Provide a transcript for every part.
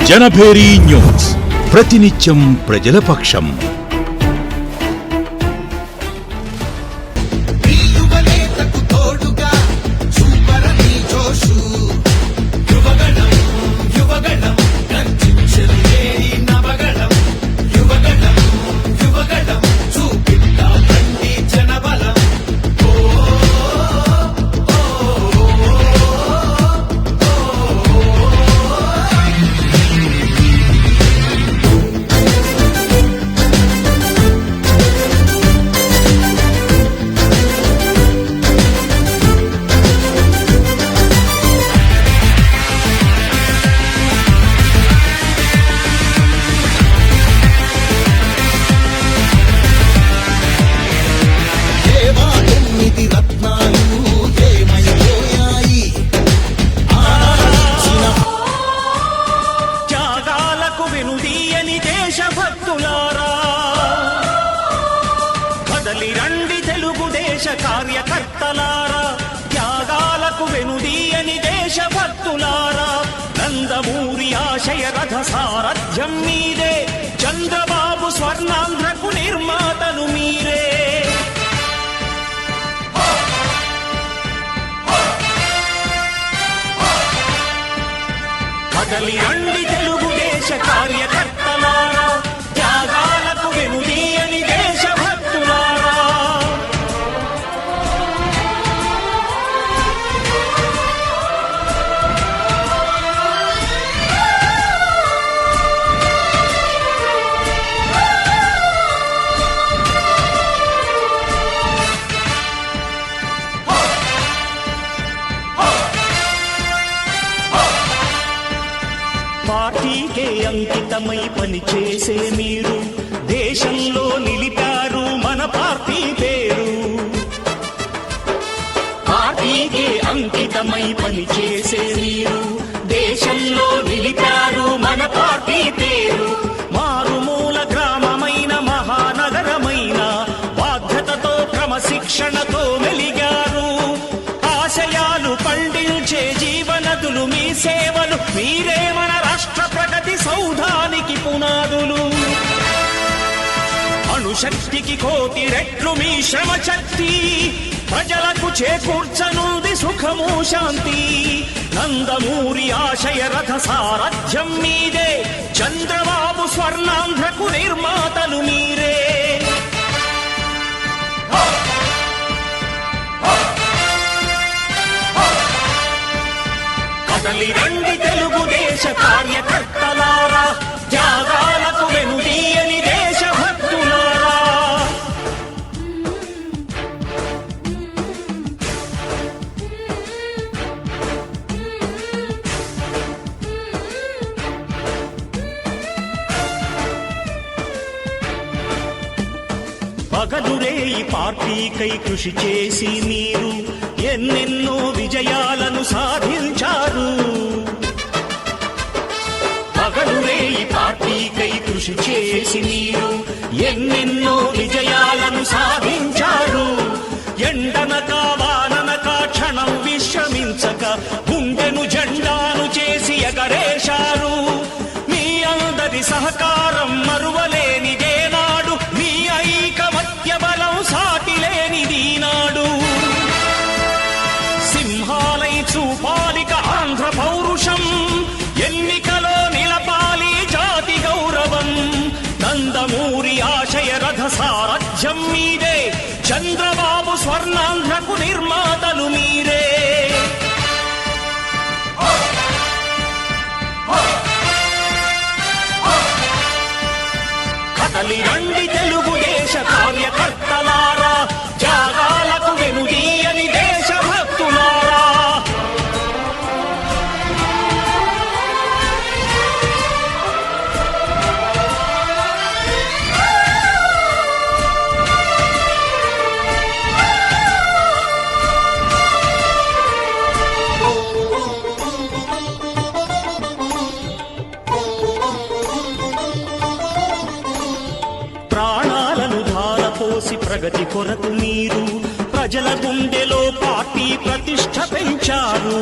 Janabheri news, ప్రతినిత్యం ప్రజల పక్షం. కార్యకర్తలారా, త్యాగాలకు వెనుదీయని దేశభక్తులారా, నందమూరి ఆశయ రథ సారథ్యం మీరే, చంద్రబాబు స్వర్ణాంధ్రకు నిర్మాతలు మీరే. కదలి రండి తెలుగుదేశ కార్యకర్తలారా, త్యాగాలకు వెనుదీయని దేశభక్తులారా. పార్టీకే అంకితమై పనిచేసే మీరు దేశంలో నిలిపారు మన పార్టీ పేరు. పార్టీకే అంకితమై పనిచేసే మీరు దేశంలో నిలిపారు మన పార్టీ పేరు. మారుమూల గ్రామమైన మహానగరమైన బాధ్యతతో క్రమశిక్షణతో మెలిగారు. ఆశయాలు పండించే జీవనదులు మీ సేవలు, మీరే మన రాష్ట్ర ప్రగతి సౌధానికి పునాదులు. అణుశక్తికి కోటి రెట్లు మీ శ్రమ శక్తి, ప్రజలకు చేకూర్చనుంది సుఖము శాంతి. నందమూరి ఆశయ రథ సారథ్యం మీదే, చంద్రబాబు స్వర్ణాంధ్రకు నిర్మాతలు మీరే. కదలి రండి తెలుగుదేశ కార్యకర్తలారా, త్యాగాలకు వెనుదీయని దేశభక్తులారా. పగలురే ఈ పార్టీకై కృషి చేసి మీరు ఎన్నెన్నో విజయాలను సాధించారు. పగలురే ఈ పార్టీకై కృషి చేసి మీరు ఎన్నెన్నో విజయాలను సాధించారు. ఎండనక వాననక క్షణం విశ్రమించక గుండెను జెండాను చేసి ఎగరేశారు. మీ అందరి సహకారం మరువలేనిదే నాడు, మీ ఐకమత్య బలం సాటిలేనిది నాడు. సింహాలై చూపాలిక ఆంధ్ర పౌరుషం, ఎన్నికలో నిలపాలి జాతి గౌరవం. నందమూరి ఆశయ రథ సారథ్యం మీదే, చంద్రబాబు స్వర్ణాంధ్రకు నిర్మాతలు మీరే. కదలి రండి తెలుగుదేశ కార్యకర్తలారా, త్యాగాలకు వెనుదీయని దేశభక్తులారా. ప్రాణాలను ధారపోసి ప్రగతి కొరకు మీరు ప్రజల గుండెలో పార్టీ ప్రతిష్ఠ పెంచారు.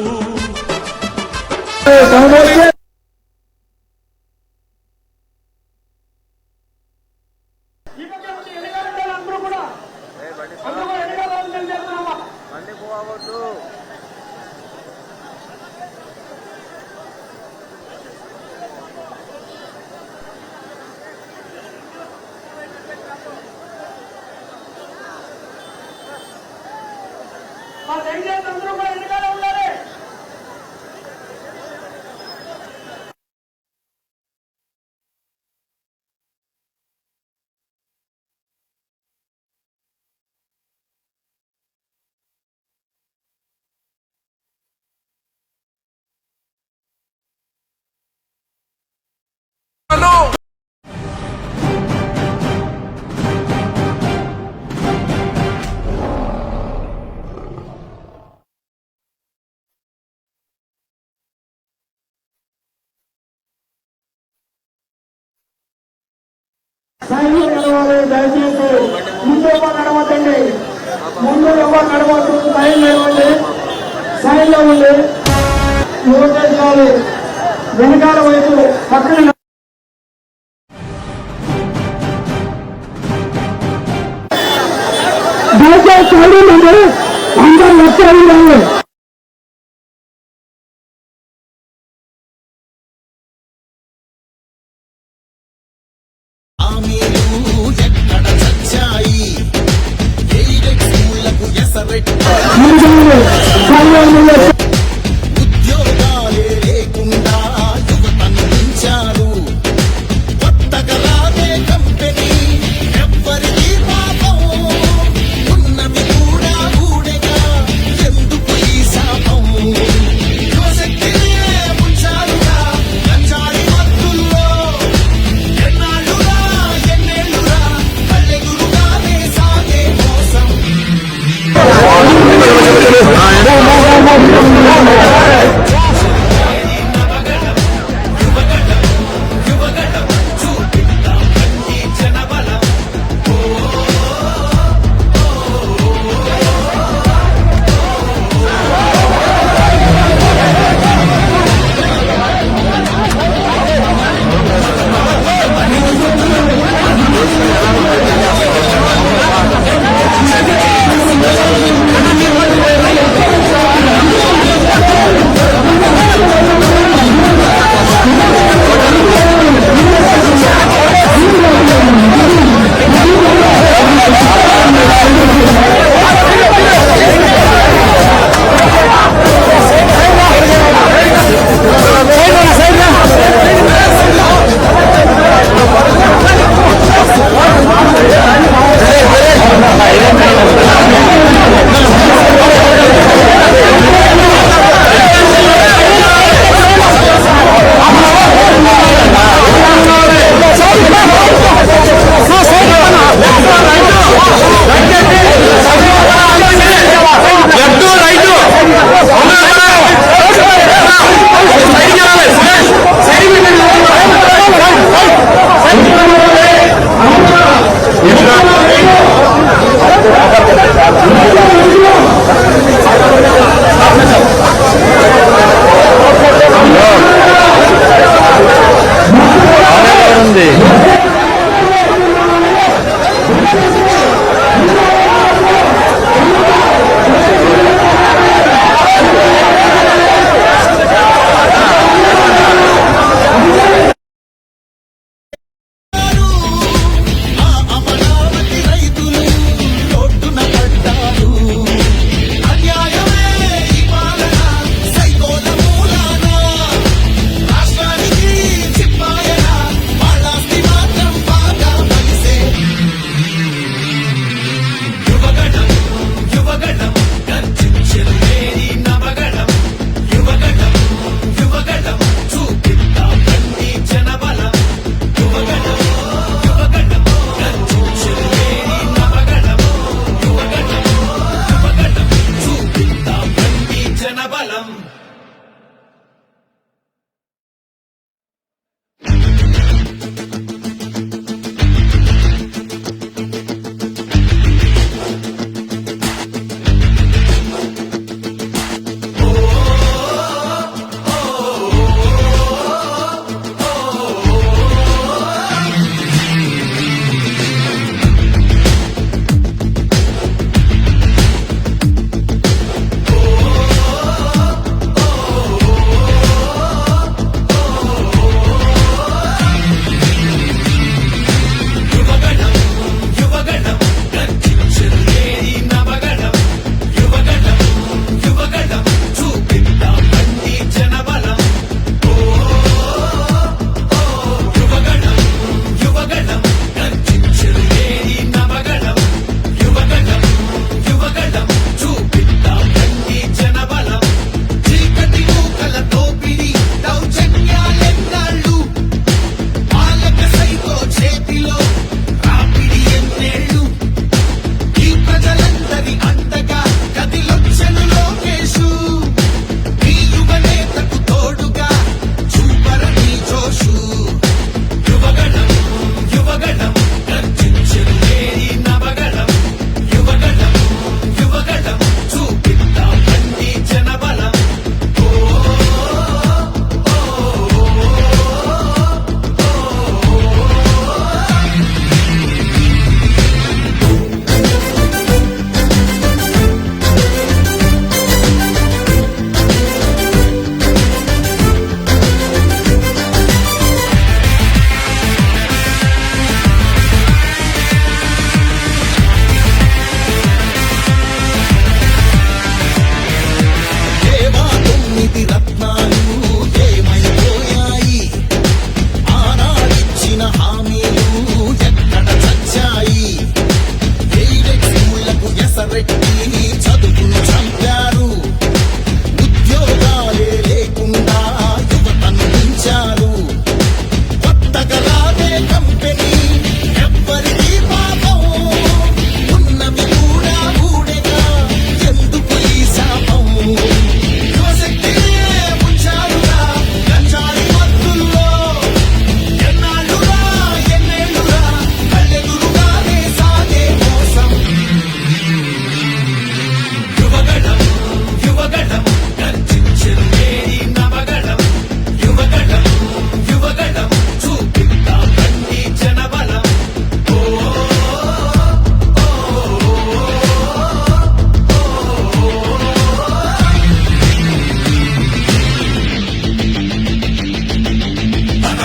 దయచేసి అందరూ కూడా ఎన్నికల్లో ఉండాలి. సైన్యం నడవాలి. దయచేసి ముందు ఎవరు నడవద్దండి, ముందు ఎవరు నడవద్దు. సైన్ నడవండి, సైన్లో ఉండి యువకేశాలు వెనకాల వైపు పక్కన దయచేసి సైన్యం ఉండి అందరూ వచ్చేయండి. ఉద్యోగాలే లేకుండా యువతను పెంచారు. కొత్తగా రాదే కంపెనీ ఎవ్వరికీ పాపం. ఉన్నవి కూడా ఊడగా ఎందుకు ఈ శాపం. యువశక్తినే ముంచారుగా గంజాయి మత్తుల్లో. ఎన్నాళ్ళురా ఎన్నేళ్ళురా కళ్ళెదురుగానే సాగే మోసం.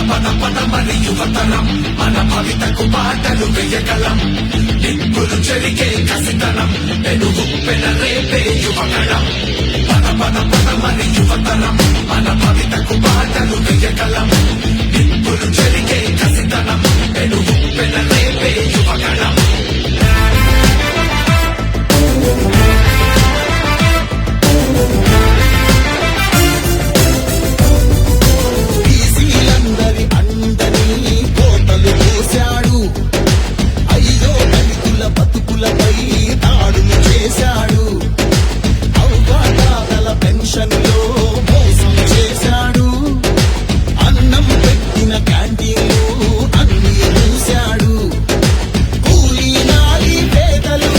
పద పద మరి యువతరం మన భవితకు బాటలు వేయగలం నిప్పులు చెరిగే కసితనం పెనుగు పెన రేపే యువగణం పద పద పద మరి యువతరం మన భవితకు బాటలు వేయగలం నిప్పులు చెరిగే కసితనం పెనుగు పెన రేపే యువగణం బీసీలందరి అందని కోతలు పోశాడు అయ్యో దళితుల బతుకులపై దాడులు చేశాడు అవ్వాతాతల పెన్షన్లో మోసం చేశాడు అన్నం పెట్టిన క్యాంటీన్లు అన్ని మూశాడు కూలీ నాలి పేదలు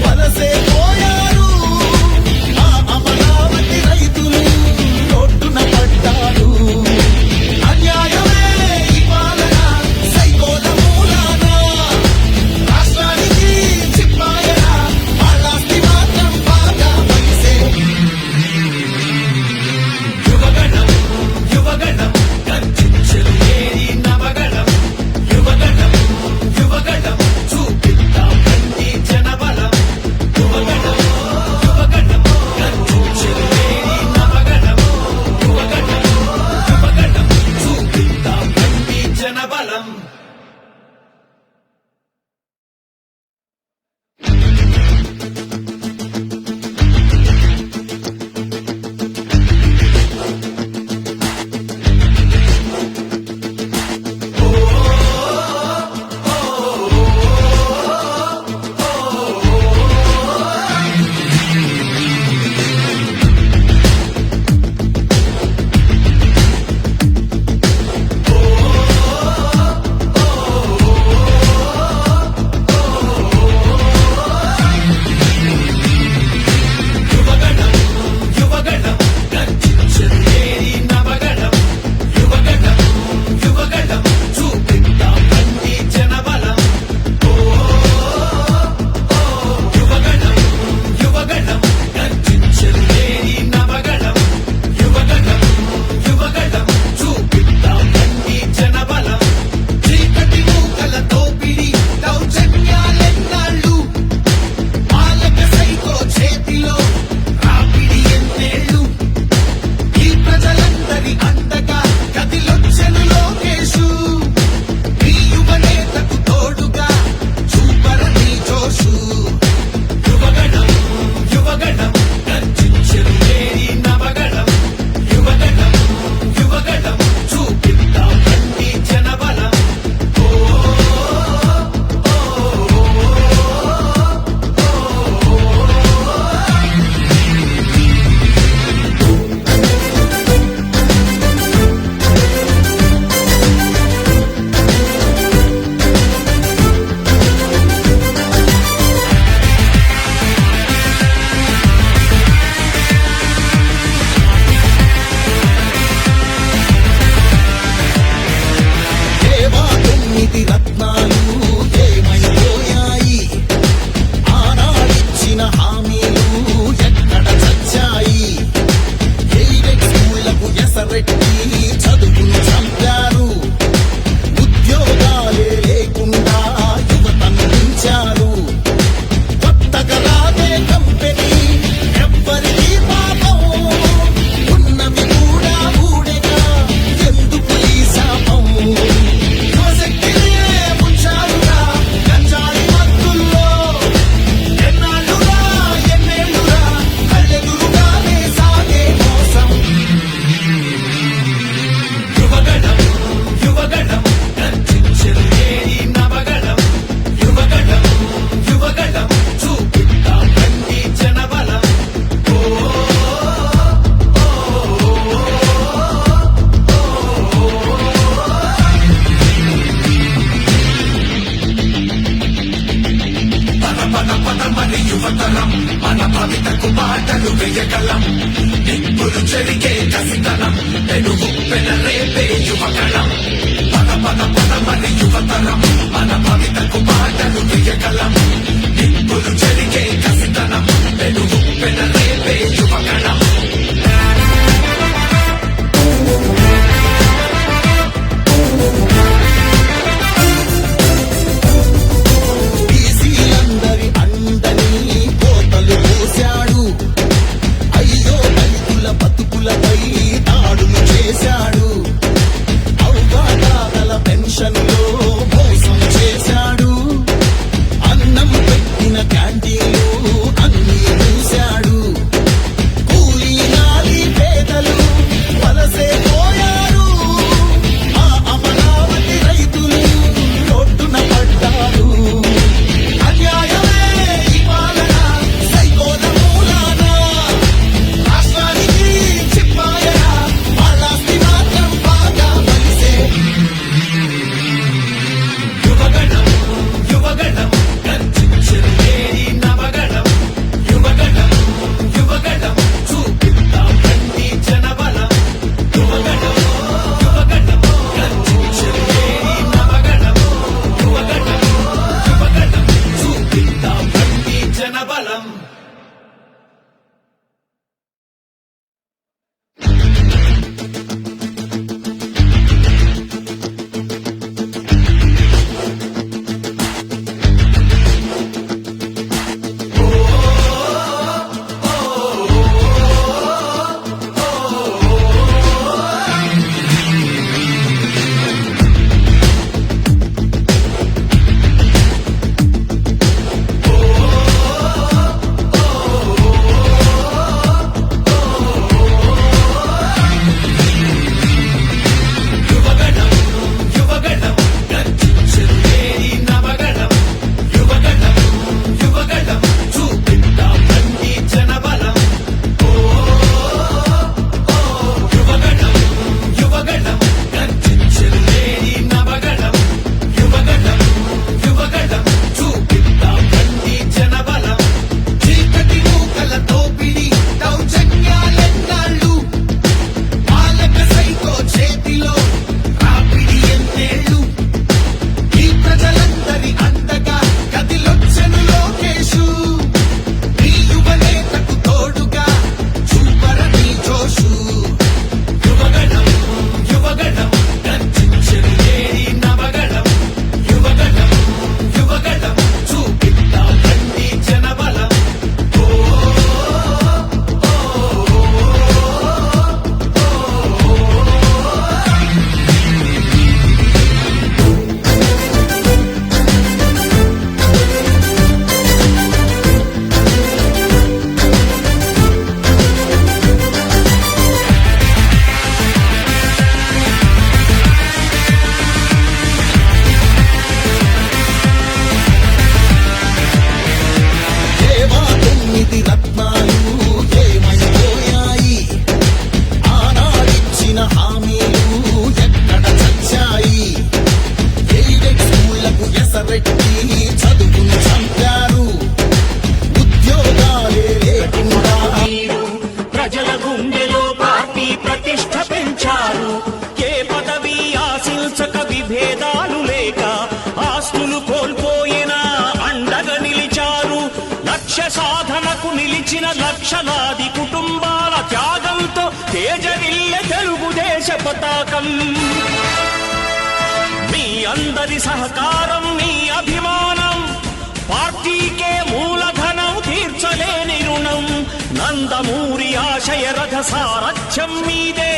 వలసే పోయారు ఆ అమరావతి రైతులు రోడ్డున పడ్డారు అన్యాయమే ఈ పాలన సైకోల మూలాన రాష్ట్రానికి చిప్పాయన వాళ్ళాస్తి మాత్రం బాగా పలిసే యువగణం యువగణం గర్జించెను ఏరి నవగణం యువగణం యువగణం చూపిద్దాం రండి జనబలం యువగణం యువగణం గర్జించెను ఏరి నవగణం యువగణం యువగణం చూపిద్దాం రండి జనబలం యువగణం యువగణం గర్జించెను ఏరి నవగణం యువగణం యువగణం చూపిద్దాం రండి జనబలం యువగణం యువగణం గర్జించెను ఏరి నవగణం యువగణం యువగణం చూపిద్దాం రండి జనబలం చీకటి మూకల దోపిడి దౌర్జన్యాలెన్నాళ్ళు పాలక సైకో చేతిలో రాపిడి ఎన్నేళ్ళు ఈ ప్రజలందరి అండగా కదిలొచ్చెను లోకేశు ఈ యువ నేతకు తోడుగా చూపరని జోషు యువగణం యువగణం గర్జించెను ఏరి నవగణం యువగణం యువగణం చూపిద్దాం రండి జనబలం దేవా 9 రత్నాలు ఏమైపోయాయి ఆనాడిచ్చిన హామీలు ఎక్కడ చచ్చాయి ఎయిడెడ్ స్కూళ్లకు ఎసరెట్టి చదువును చంపారు ఉద్యోగాలే లేకుండా యువతను ఉంచారు కొత్తగా రాదే కంపెనీ ఎవ్వరికీ పాపం ఉన్నవి కూడా ఊడెగా ఎందుకు ఈ శాపం యువశక్తినే ముంచారుగా గంజాయి మత్తుల్లో ఎన్నాళ్ళుగా ఎన్నేళ్ళుగా కళ్ళెదురుగానే సాగే మోసం యువగణం యువగణం గర్జించెను ఏరి నవగణం యువగణం యువగణం చూపిద్దాం రండి జనబలం పద పద పద మరి యువతరం మన భవితకు బాటలు వేయగలం నిప్పులు చెరిగే కసితనం పెనుగు పెన రేపే యువగణం పద పద పద మరి యువతరం మన భవితకు బాటలు వేయగలం నిప్పులు చెరిగే కసితనం పెనుగు పెన రేపే యువగణం సాధనకు నిలిచిన లక్షలాది కుటుంబాల త్యాగంతో తేజరిల్లె తెలుగుదేశ పతాకం. మీ అందరి సహకారం, మీ అభిమానం పార్టీకే మూలధనం, తీర్చలేని రుణం. నందమూరి ఆశయ రథ సారథ్యం మీదే,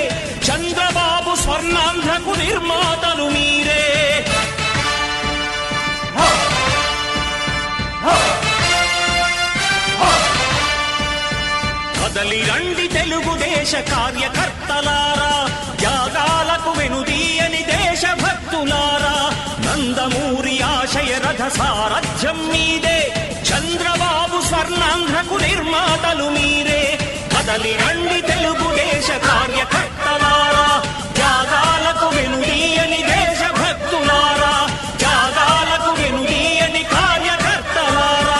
చంద్రబాబు స్వర్ణాంధ్రకు నిర్మాతలు మీరే. కదలి రండి తెలుగుదేశ కార్యకర్తలారా, త్యాగాలకు వెనుదీయని దేశభక్తులారా. నందమూరి ఆశయ రథ సారథ్యం మీదే, చంద్రబాబు స్వర్ణాంధ్రకు నిర్మాతలు మీరే. కదలి రండి తెలుగుదేశ కార్యకర్తలారా, త్యాగాలకు వెనుదీయని దేశభక్తులారా, త్యాగాలకు వెనుదీయని కార్యకర్తలారా.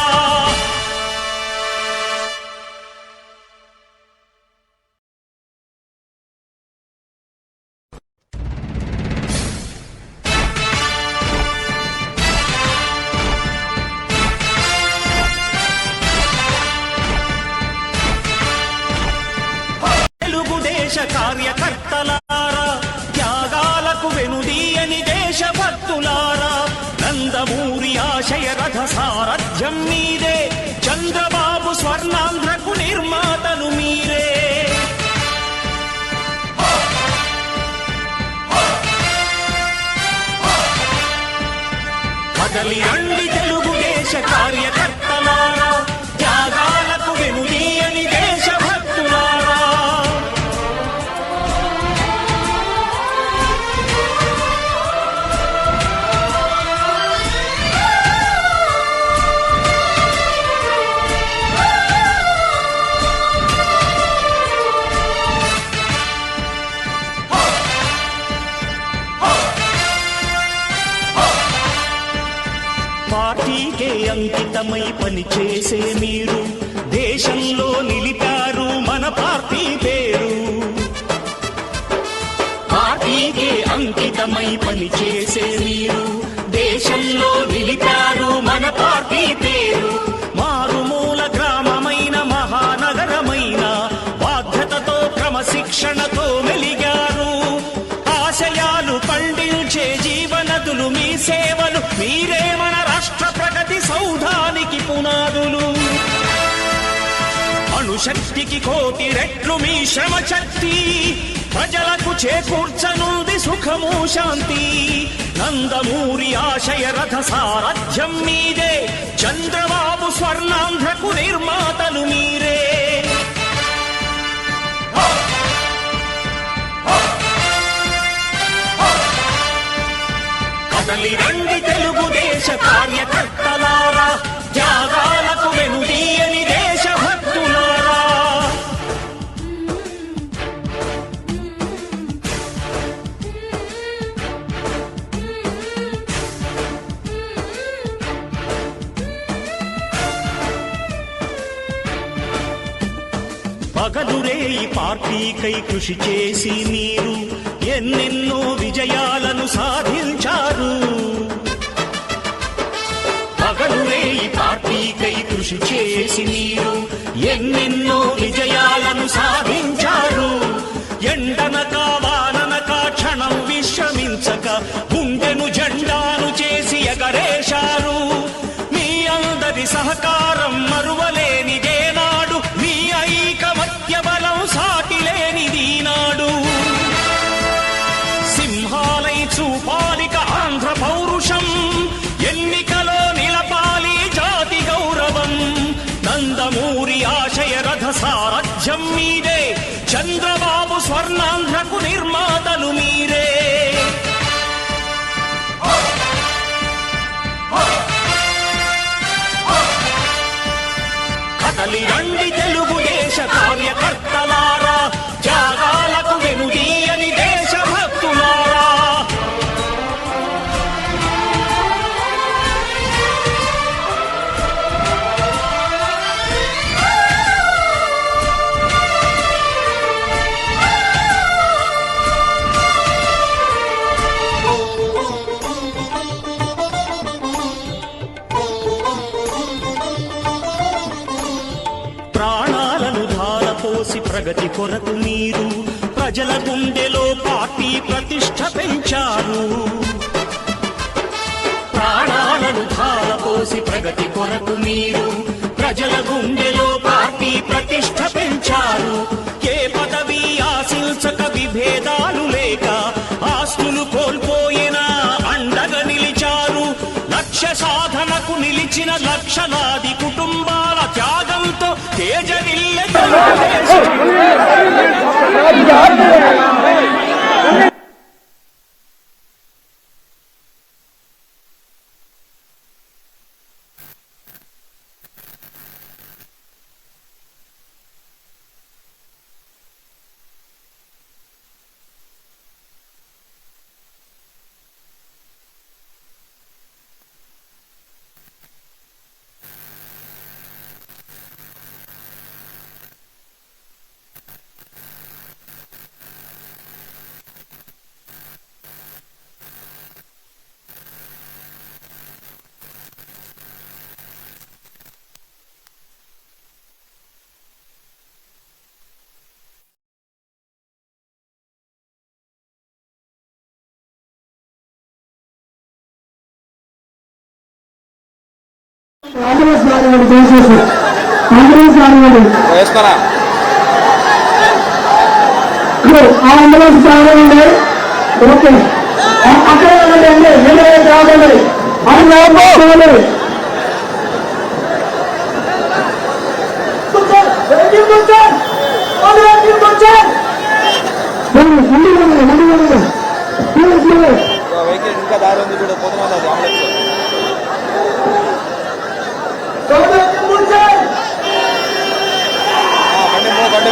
తెలుగుదేశ కార్యకర్తలారా, త్యాగాలకు వెనుదీయని దేశభక్తులారా. నందమూరి ఆశయ రథ సారథ్యం మీదే, చంద్రబాబు స్వర్ణాంధ్రకు నిర్మాతలు మీరే. కదలి రండి తెలుగుదేశ కార్యకర్తలారా, త్యాగాలకు వెనుదీయని దేశభక్తులారా. పార్టీకే అంకితమై పనిచేసే మీరు దేశంలో నిలిపారు మన పార్టీ పేరు. పార్టీకే అంకితమై పనిచేసే మీరు దేశంలో నిలిపారు మన పార్టీ పేరు. మారుమూల గ్రామమైన మహానగరమైన బాధ్యతతో క్రమశిక్షణతో మెలిగారు. ఆశయాలు పండించే జీవనదులు మీ సేవలు, మీరే మన రాష్ట్ర ప్రగతి సౌధానికి పునాదులు. అణుశక్తికి కోటి రెట్లు మీ శ్రమ శక్తి, ప్రజలకు చేకూర్చనుంది సుఖము శాంతి. నందమూరి ఆశయ రథ సారథ్యం మీదే, చంద్రబాబు స్వర్ణాంధ్రకు నిర్మాతలు మీరే. కదలి రండి తెలుగుదేశ కార్యకర్తలారా, త్యాగాలకు వెనుదీయని దేశభక్తులారా. పగలురేయి పార్టీకై కృషి చేసి మీరు ఎన్నెన్నో విజయాలను సాధించారు. పగలురేయి పార్టీకై కృషి చేసి మీరు ఎన్నెన్నో విజయాలను సాధించారు. ఎండనక వాననక క్షణం విశ్రమించక గుండెను జెండాను చేసి ఎగరేశారు. మీ అందరి సహకారం మరువలేనిదే నాడు, మీ ఐకమత్య బలం సాటిలేనిది నాడు. సింహాలై చూపాలిక ఆంధ్ర పౌరుషం, ఎన్నికలో నిలపాలి జాతి గౌరవం. నందమూరి ఆశయ రథ సారథ్యం మీదే, చంద్రబాబు స్వర్ణాంధ్రకు నిర్మాతలు మీరే. కదలి రండి తెలుగుదేశ కార్యకర్తలారా, త్యాగాలకు వెనుదీయని దేశభక్తులారా. ప్రగతి కొరకు మీరు ప్రజల గుండెలో పార్టీ ప్రతిష్ట పెంచారు. ప్రాణాలను ధారపోసి ప్రగతి కొరకు మీరు ప్రజల గుండెలో పార్టీ ప్రతిష్ట పెంచారు. ఏ పదవి ఆశించక విభేదాలు లేక ఆస్తులు కోల్పోయినా అండగా నిలిచారు. లక్ష్య సాధనకు నిలిచిన లక్షలాది కుటుంబాల త్యాగంతో తేజరిల్లె తెలుగుదేశం. కాంగ్రెస్ గారు దయచేసి కాంగ్రెస్ గారు ఆ అంబులెన్స్ కావాలండి. ఓకే అక్కడ అండి కావాలండి అది కావాలి. వెహికల్ ఇంకా దారి ఉంది కూడా పోతున్నా అంబులెన్స్ బండి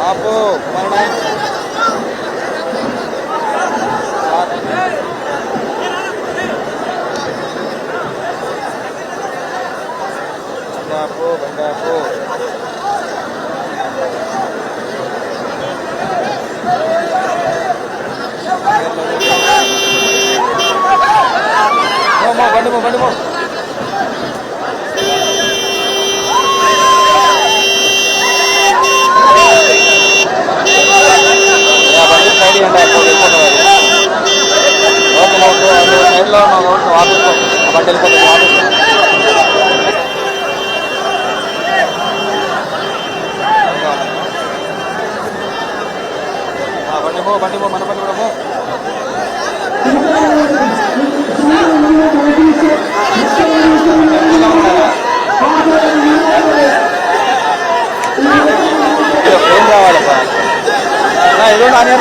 ఆపు బండాపు బండి సైడ్ సైడ్లో ఆఫీస్లో బండి వెళ్ళిపోతుంది ఆఫీస్ బండి మన బండి కూడా ఏం కావాలప్పా ఇదో నాన్న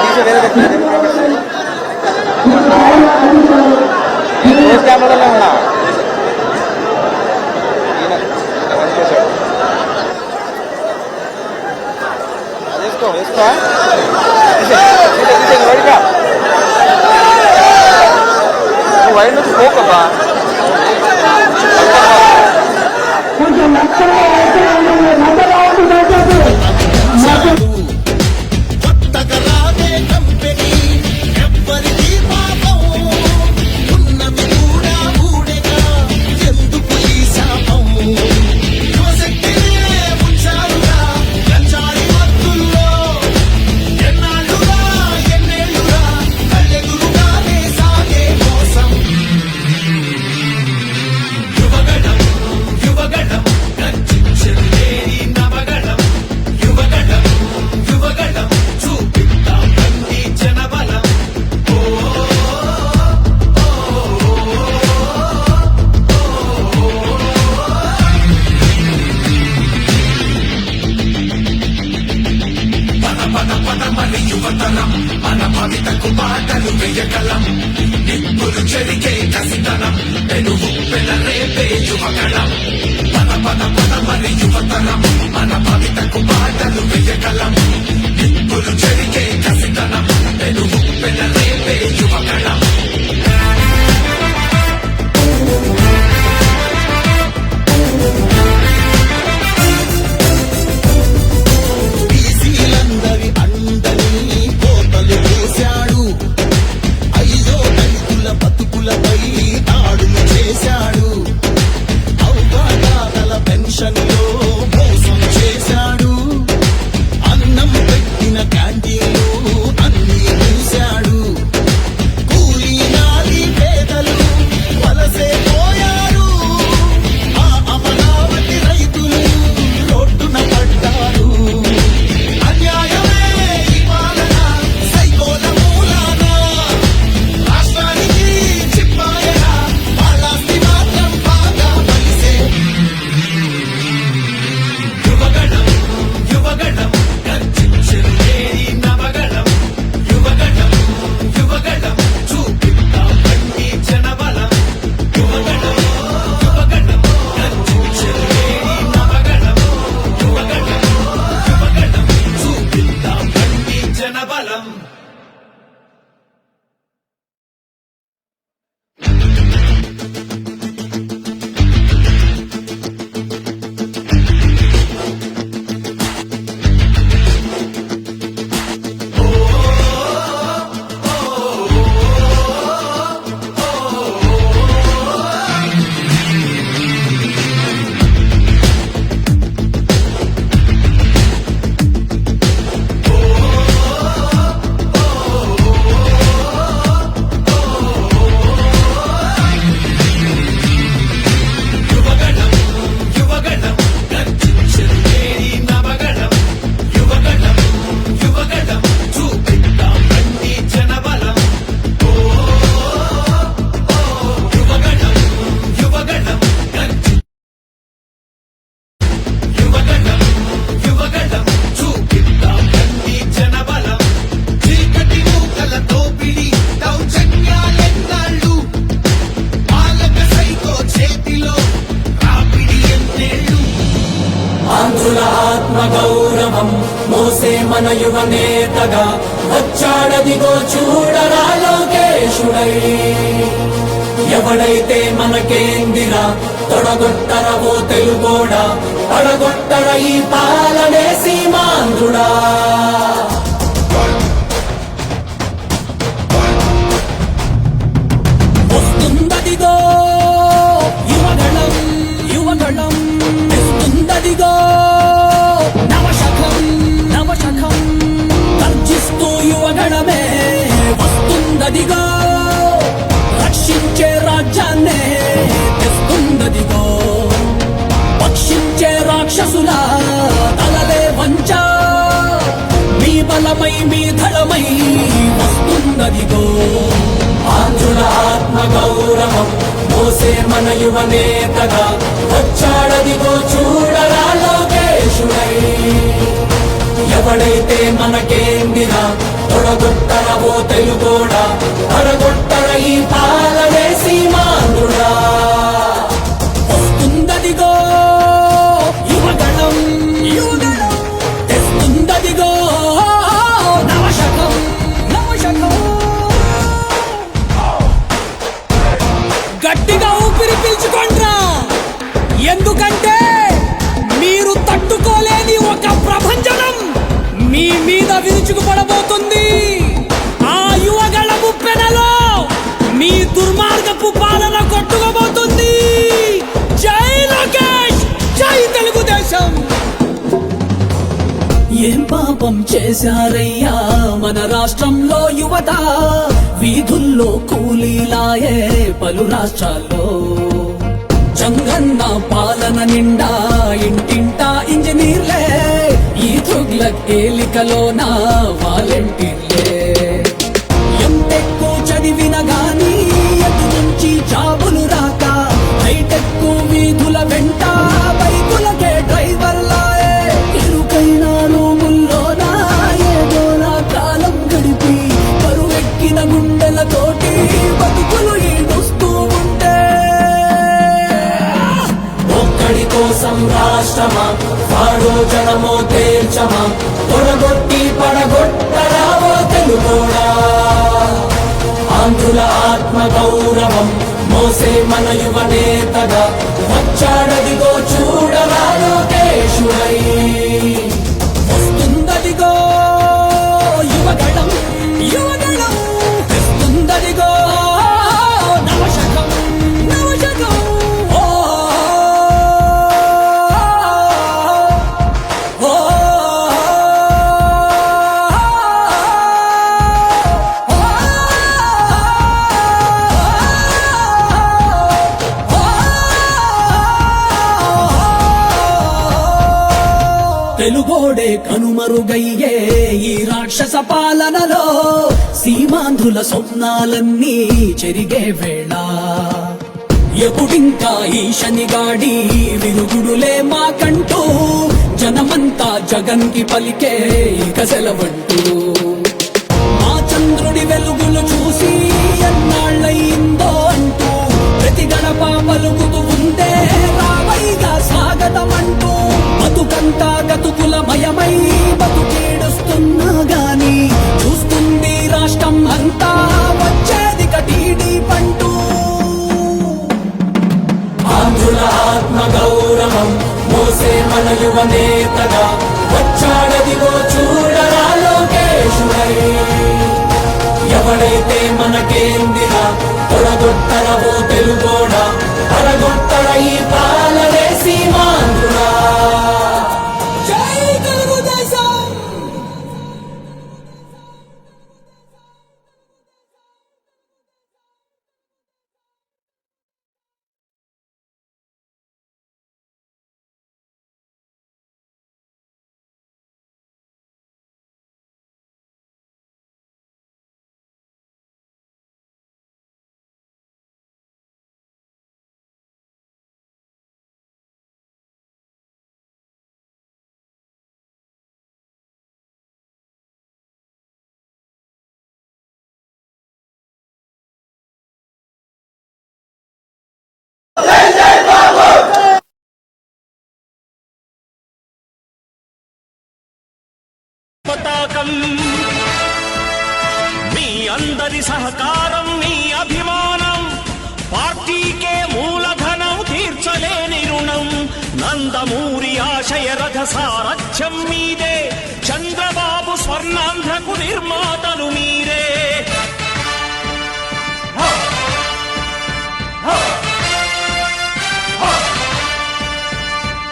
డీజే వేరే కెమెరాలో ఉన్నా వేసుకో వైడ్గా నువ్వు వైడ్ నుంచి పోకబ్బా కొంచెం కొత్తగా రాదే కంపెనీ ఎవ్వరిది పాపం ఉన్నది కూడా ఊడేగా ఎందుకు ఈ శాపం యువశక్తినే ఉంచారుగా గంజాయి మత్తుల్లో ఎన్నాళ్ళుగా ఎన్నేళ్ళుగా కళ్ళెదురుగానే సాగే మోసం యువగణం గర్జించేది నవగణం యువగణం చూపిద్దాం బండి జనబలం పద యువతరం మన భవితకు బాటలు వేయగలం నిప్పులు చెరిగే కసితనం పెనుగు పెనరేపే యువగణం పద యువతరం మన భవితకు బాటలు వేయగలం నిప్పులు చెరిగే కసితనం పెనుగు పెనరేపే యువగణం వస్తుందదిగో చూడరా లోకేశుడై. ఎవడైతే మనకేందిరా తొడగొట్టరవో తెలుగోడా, పడగొట్టర ఈ పాలనే సీమాంధ్రుడా. వస్తుందదిగో యువగళం యువగళం, తెస్తుందదిగో నవశకం నవశకం, గర్జిస్తూ యువగణమే వస్తుందదిగో, రక్షించే రాజ్యాన్నే తెస్తుందదిగో, పక్షించే రాక్షసుల తలలే వంచ, మీ బలమై మీ ధళమై వస్తుందదిగో. ఆంధ్రుల ఆత్మ గౌరవం మోసే మన యువ నేతగా వచ్చాడదిగో చూడరా లోకేశుడై. ఎవడైతే మనకేందిరా తొడగొట్టరవో తెలుగోడా, పడగొట్టర ఈ పాలనే సీమాంధ్రుడా. వస్తుందదిగో యువగణం యువగణం, తెస్తుందదిగో నవశకం నవశకం. గట్టిగా ఊపిరి పీల్చుకోండ్రా, ఎందుకంటే మీరు తట్టుకోలేని ఒక ప్రభంజనం మీ మీద విరుచుకుపడబోతుంది. ఆ యువగళ ముప్పెనలో మీ దుర్మార్గపు పాలన కొట్టుకోబోతుంది. జై లోకేష్, జై తెలుగుదేశం. ఏం పాపం చేశారయ్యా మన రాష్ట్రంలో యువత, వీధుల్లో కూలీలాయే పలు రాష్ట్రాల్లో. జంగన్న పాలన నిండా ఇంటింటా ఇంజనీర్లే, ఈ తుగ్లక్ ఏలికలోన వాలంటీర్లే. ఎంటెక్కు చదివిన గాని ఎటు నుంచి జాబులు రాక, హైటెక్కు వీధుల వెంట బైకులకే డ్రైవర్లాయే. ఇరుకైన రూముల్లోన ఏదోలా కాలం గడిపి, కరువెక్కిన గుండెలతోటి బతుకులు ఈడుస్తూ ఉంటే, ఒక్కడి కోసం రాష్ట్రమా వాడో జనమో తేల్చమా, తొడగొట్టి పడగొట్టరావో తెలుగోడా. ఆంధ్రుల ఆత్మ గౌరవం మోసే మన యువ నేతగా వచ్చాడదిగో చూడరా లోకేశుడై. వస్తుందదిగో యువగణం యువగణం, తెస్తుందదిగో నవశకం నవశకం. ఓ ఓ తెలుగోడే కనుమరుగయ్యే ఈ రాక్షస పాలనలో, సీమాంధ్రుల స్వప్నాలన్నీ చెరిగే వేళ. ఎప్పుడింకా ఈ శనిగాడి విరుగుడులే మాకంటూ, జనమంతా జగన్ కి పలికే ఇక సెలవంటూ. మా చంద్రుడి వెలుగులు చూసి ఎన్నాళ్ళయిందో అంటూ, ప్రతి గడప పలుకుతూ ఉందే రావైగా స్వాగతమంటూ. బతుకంతా గతుకులమయమై బతుకీడుస్తున్నా గాని, చూస్తుంది రాష్ట్రం అంతా వచ్చేది కటీడీ పంటూ. ఆంధ్రుల ఆత్మ గౌరవం మోసే మన యువ నేతగా వచ్చాడదిగో చూడరా లోకేశుడై. ఎవడైతే మనకేందిరా తొడగొట్టరవో తెలుగోడా, పడగొట్టర ఈ పాలనే సీమాంధ్రుడా. జై తెలుగుదేశం. పతాకం అందరి సహకారం మీ అభిమానం, పార్టీకే మూలధనం తీర్చలేని రుణం. నందమూరి ఆశయ రథ సారథ్యం మీదే, చంద్రబాబు స్వర్ణాంధ్రకు నిర్మాతలు మీరే.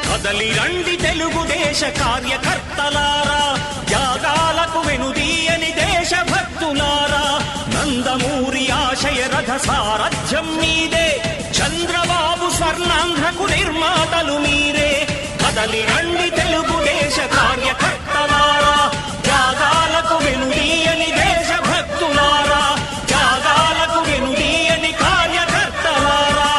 కదలి రండి తెలుగుదేశ కార్యకర్తలారా, త్యాగాలకు వెనుదీయని దేశభక్తులారా. నందమూరి ఆశయ రథ సారథ్యం మీదే, చంద్రబాబు స్వర్ణాంధ్రకు నిర్మాతలు మీరే. కదలి రండి తెలుగుదేశ కార్యకర్తలారా, త్యాగాలకు వెనుదీయని దేశభక్తులారా, త్యాగాలకు వెనుదీయని కార్యకర్తలారా.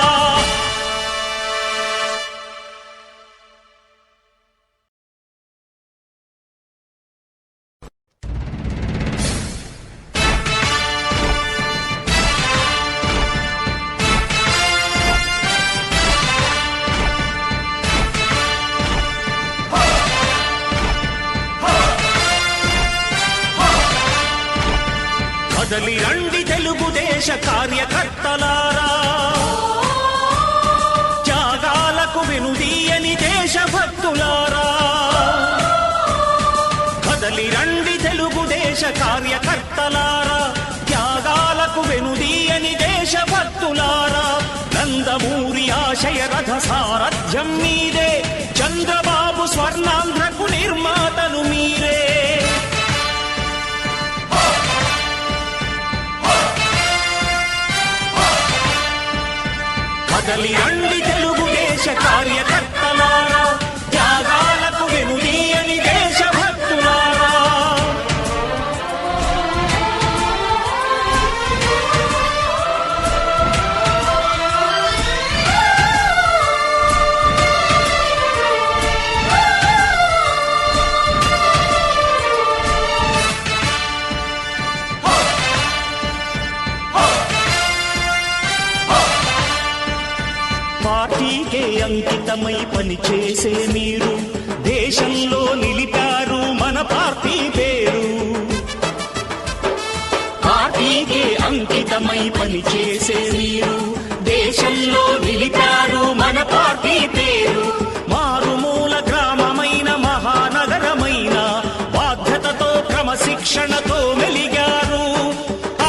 కదలి రండి తెలుగుదేశ కార్యకర్తలారా, త్యాగాలకు వెనుదీయని దేశభక్తులారా. కదలి రండి తెలుగుదేశ కార్యకర్తలారా, త్యాగాలకు వెనుదీయని దేశభక్తులారా. నందమూరి ఆశయ రథ సారథ్యం మీదే, చంద్రబాబు స్వర్ణాంధ్రకు నిర్మాతలు మీరే. కదలి రండి తెలుగుదేశ కార్యకర్తలారా, త్యాగాలకు వెనుదీయని దేశభక్తులారా. పార్టీకే అంకితమై పనిచేసే మీరు, దేశంలో నిలిపారు మన పార్టీ పేరు. పార్టీకే అంకితమై పనిచేసే మీరు, దేశంలో నిలిపారు మన పార్టీ పేరు. మారుమూల గ్రామమైన మహానగరమైన బాధ్యతతో క్రమశిక్షణతో మెలిగారు.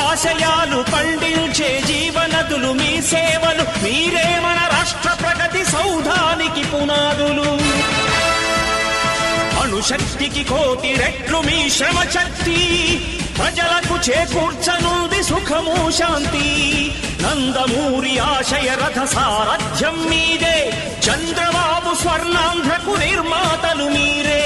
ఆశయాలు పండించే జీవనదులు మీ సేవలు, మీరే మన రాష్ట్ర ప్రగతి సౌధానికి పునాదులు. అణుశక్తికి కోటి రెట్లు మీ శ్రమ శక్తి, ప్రజలకు చేకూర్చనుంది సుఖము శాంతి. నందమూరి ఆశయ రథ సారథ్యం మీదే, చంద్రబాబు స్వర్ణాంధ్రకు నిర్మాతలు మీరే.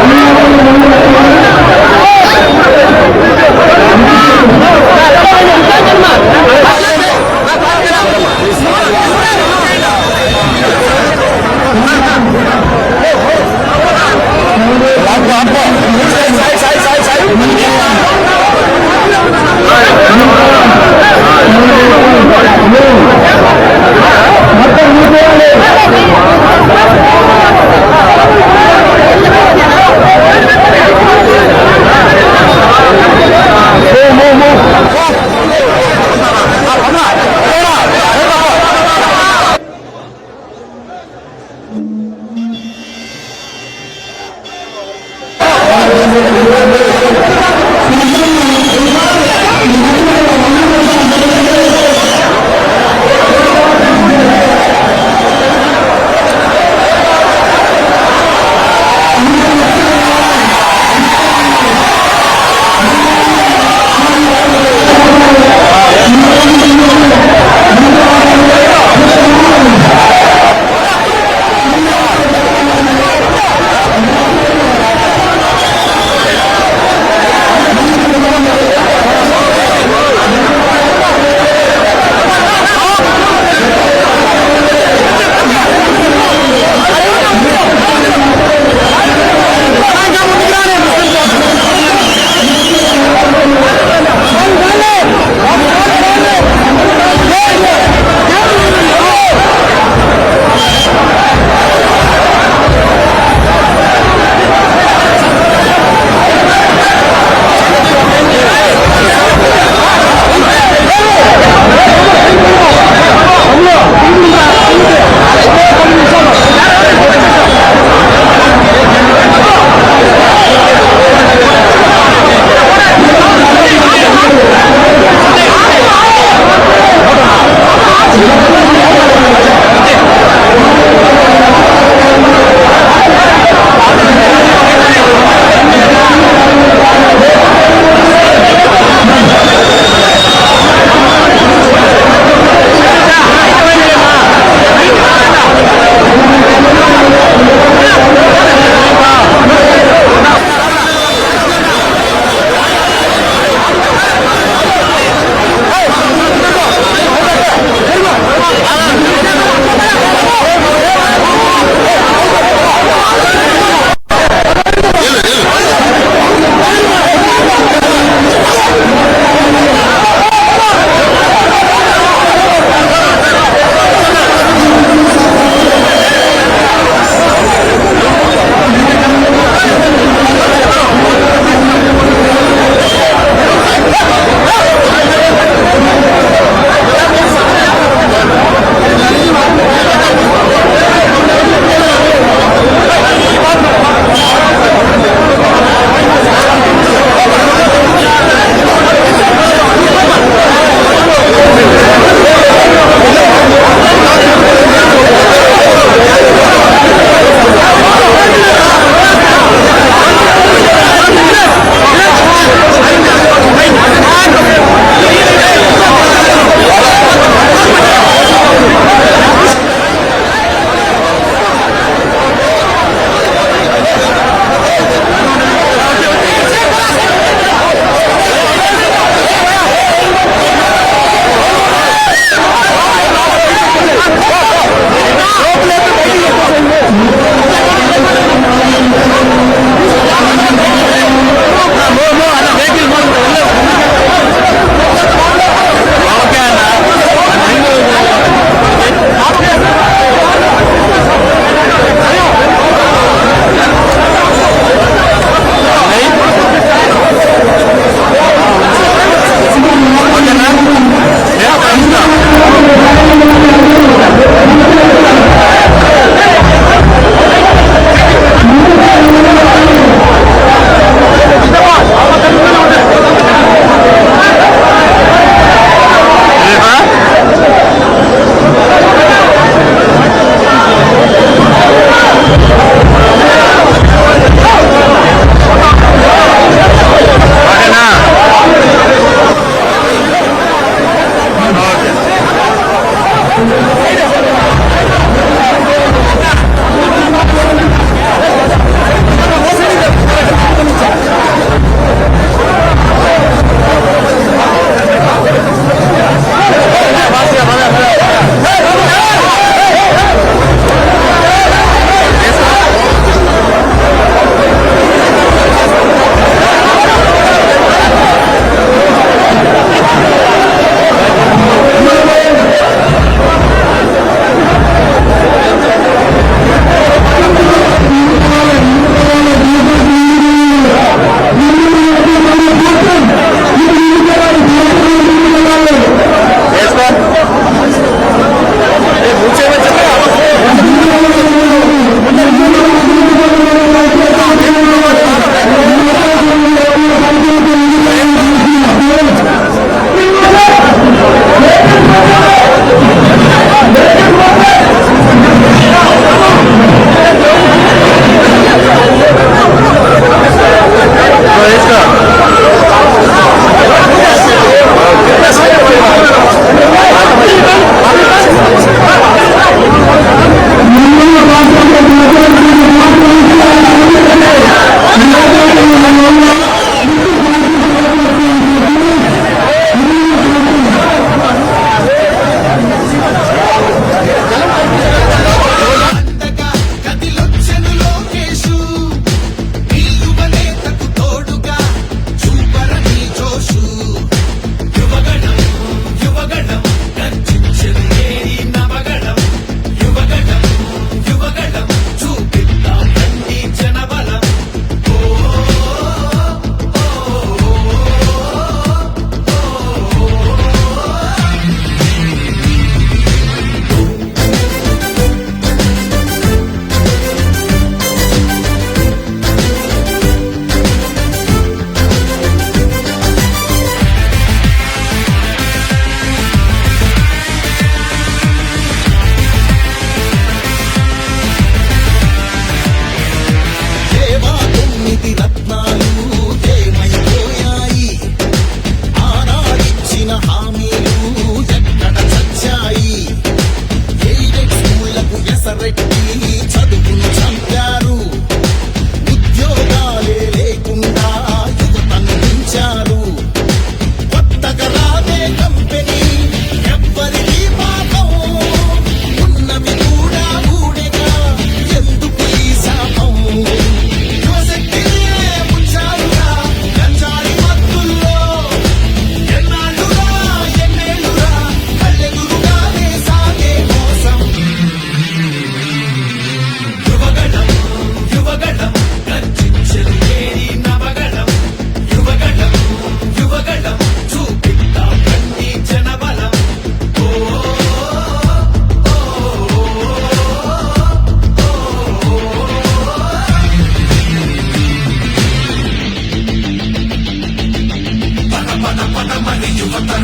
Thank you.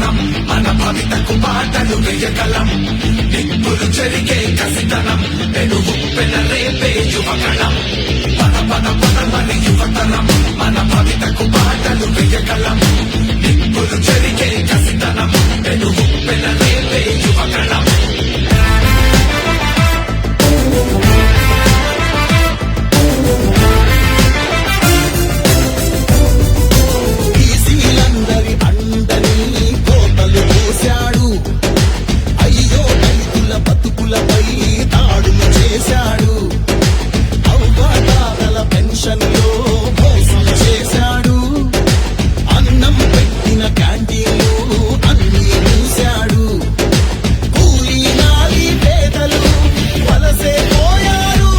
యువతరం మన భవితకు బాటలు వేయగలం నిప్పులు చెరిగే కసితనం పెనుగు పెన రేపే యువగణం పద పద పదమని యువతరం మన భవితకు బాటలు వేయగలం నిప్పులు చెరిగే కసితనం పెనుగు పెన రేపే యువగణం బీసీలందరి అండని కోతలు పోశాడు అయ్యో రైతుల బతుకులపై దాడులు చేశాడు అవ్వాతాతల పెన్షన్లో మోసం చేశాడు అన్నం పెట్టిన క్యాంటీన్లు అన్నీ మూశాడు కూలీ నాలి పేదలు వలసే పోయారు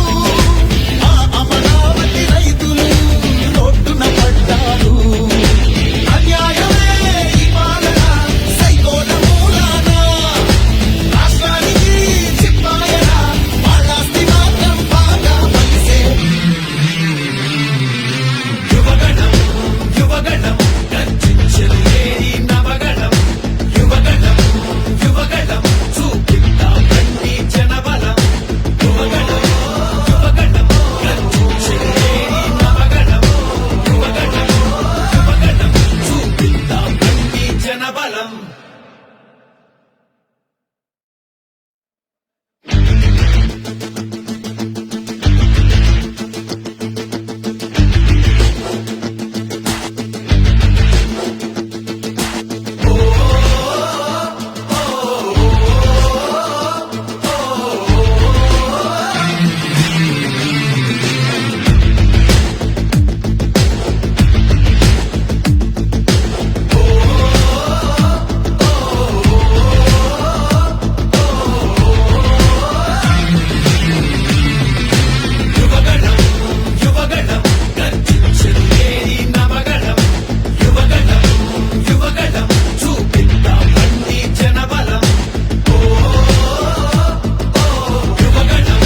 ఆ అమరావతి రైతులు రోడ్డున పడ్డారు అన్యాయమే ఈ పాలన సైకోల మూలాన రాష్ట్రానికి చిప్పాయన వాళ్ళాస్తి మాత్రం బాగా పలిసే యువగణం యువగణం గర్జించరు ఏరి నవగణం యువగణం యువగణం చూపిద్దాం రండి జనబలం యువగణం యువగణం గర్జించరు ఏరి నవగణం యువగణం యువగణం చూపిద్దాం రండి జనబలం యువగణం యువగణం గర్జించరు ఏరి నవగణం యువగణం యువగణం చూపిద్దాం రండి జనబలం యువగణం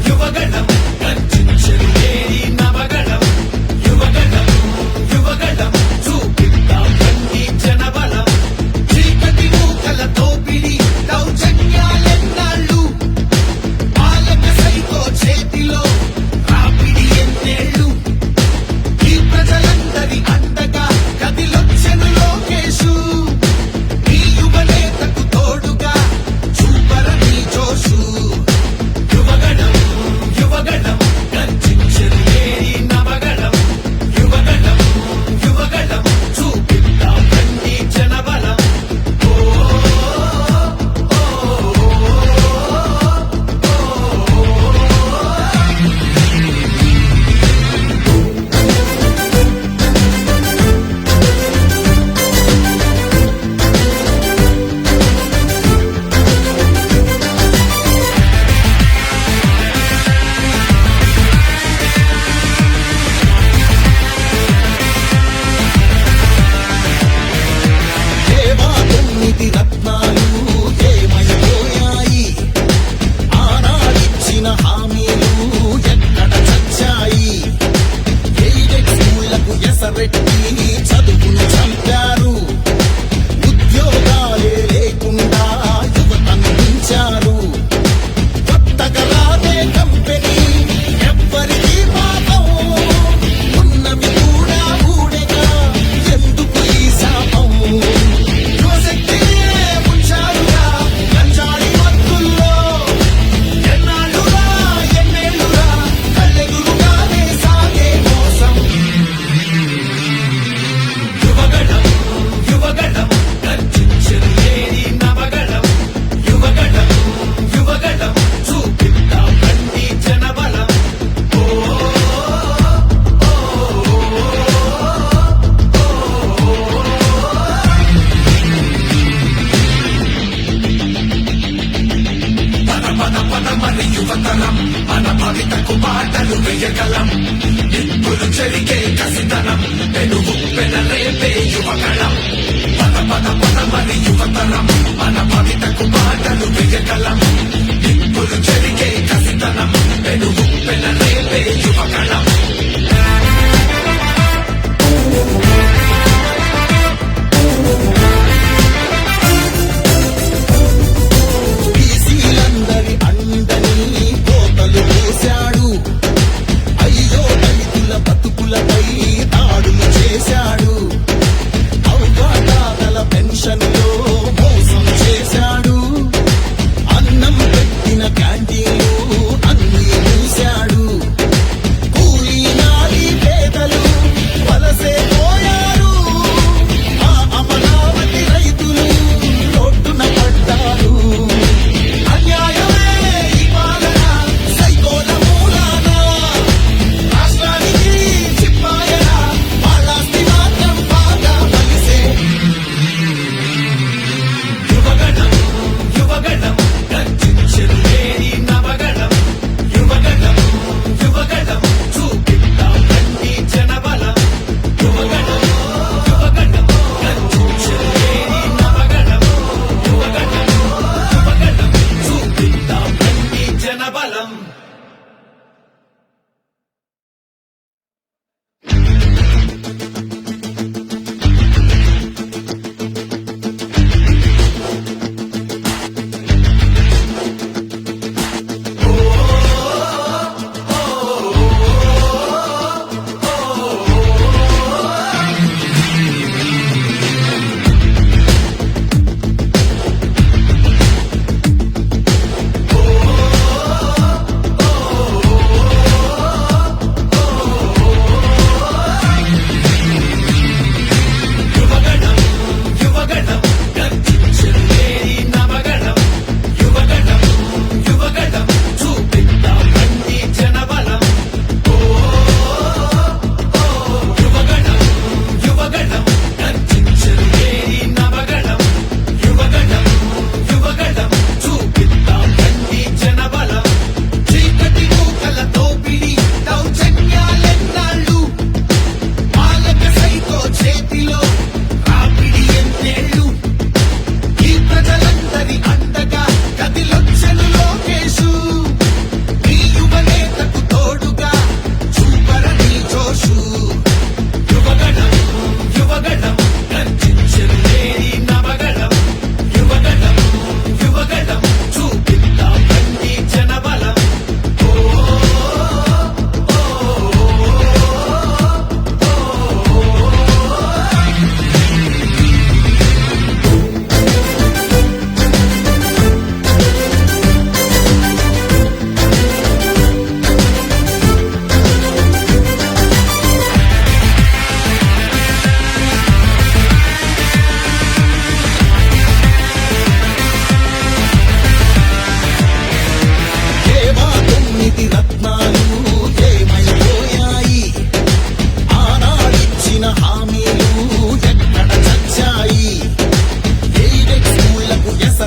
యువగణం గర్జించరు ఏరి నవగణం యువగణం యువగణం చూపిద్దాం రండి జనబలం చీకటి మూకల తోపిడి దౌర్జన్యాలెన్నాళ్ళు పాలక సైకో చేతిలో రాపిడి ఎన్నేళ్ళు ఈ ప్రజలందరి అండగా కదిలొచ్చెను లోకేశు ఈ యువనేతకు తోడుగా చూపరని జోషు యువగణం యువగణం గర్జించరు ఏరి నవగణం యువగణం యువగణం చూపిద్దాం రండి జనబలం దేవా 9 రత్నాలు ఏమైపోయాయి ఆనాడిచ్చిన హామీలు ఎక్కడ చచ్చాయి ఎయిడెడ్ స్కూళ్లకు ఎసరెట్టి చదువును చంపారు ఉద్యోగాలే లేకుండా యువతను ఉంచారు కొత్తగా రాదే కంపెనీ ఎవ్వరికీ పాపం ఉన్నవి కూడా ఊడెగా ఎందుకు ఈ శాపం యువశక్తినే ఉంచారుగా గంజాయి మత్తుల్లో ఎన్నాళ్ళురా ఎన్నేళ్ళురా కళ్ళెదురుగానే సాగే మోసం యువగణం యువగణం గర్జించరు ఏరి నవగణం యువగణం యువగణం చూపిద్దాం రండి జనబలం పద పద పదమని యువతరం మన భవితకు బాటలు వేయగలం నిప్పులు చెరిగే కసితనం పెనుగు పెన రేపే యువగణం పద పద పదమని యువతరం మన భవితకు బాటలు వేయగలం నిప్పులు చెరిగే కసితనం పెనుగు పెన రేపే యువగణం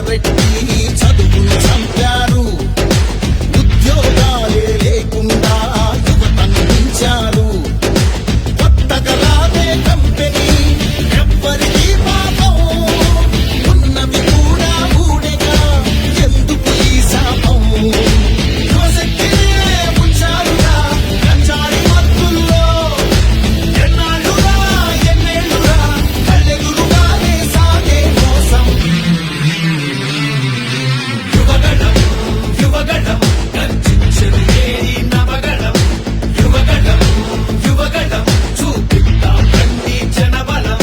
రెచ్చరెట్టి చదువును చంపారు. ఉద్యోగాలే లేకుండా యువతను పెంచారు. కొత్తగా రాదే కంపెనీ ఎవ్వరికీ పాపం, ఉన్నవి కూడా ఊడెగా ఎందుకు ఈ శాపం. యువశక్తినే ఉంచారుగా గంజాయి మత్తుల్లో, ఎన్నాళ్ళురా ఎన్నేళ్ళురా కళ్ళెదురుగానే సాగే మోసం. యువగణం యువగణం గర్జించెను ఏరి నవగణం. యువగణం యువగణం చూపిద్దాం రండి జనబలం.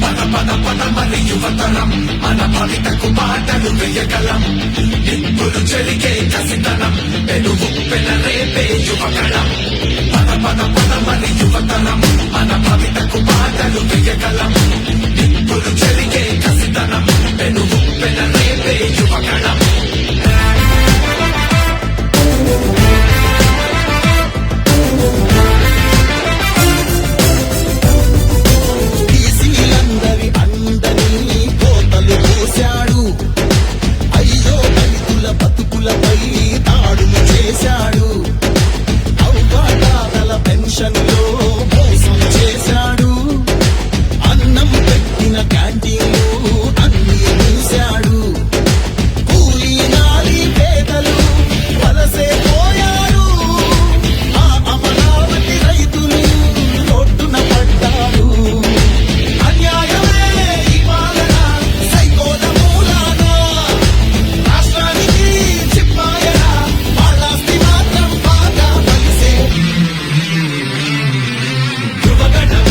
పద పద పద మరి యువతరం మన భవితకు బాటలు వేయగలం. నిప్పులు చెరిగే కసితనం పెనుగు పెనరేపే యువగణం. పద పద పద మరి యువతరం మన భవితకు బాటలు వేయగలం. నిప్పులు చెరిగే కసితనం పెనుగు పెనరేపే యువగణం. బీసీలందరి అందని కోతలు పోశాడు. అయ్యో దళితుల బతుకులపై దాడులు చేశాడు. అవ్వాతాతల పెన్షన్లో మోసం చేశాడు. అన్నం పెట్టిన క్యాంటీన్లు అన్నీ మూశాడు. కూలీ నాలి పేదలు వలసే పోయారు. ఆ అమరావతి రైతులు రోడ్డున పడ్డారు. అన్యాయమే ఈ పాలన సైకోల మూలాన, రాష్ట్రానికి చిప్పాయన వాళ్ళాస్తి మాత్రం బాగా కలిసే. యువగణం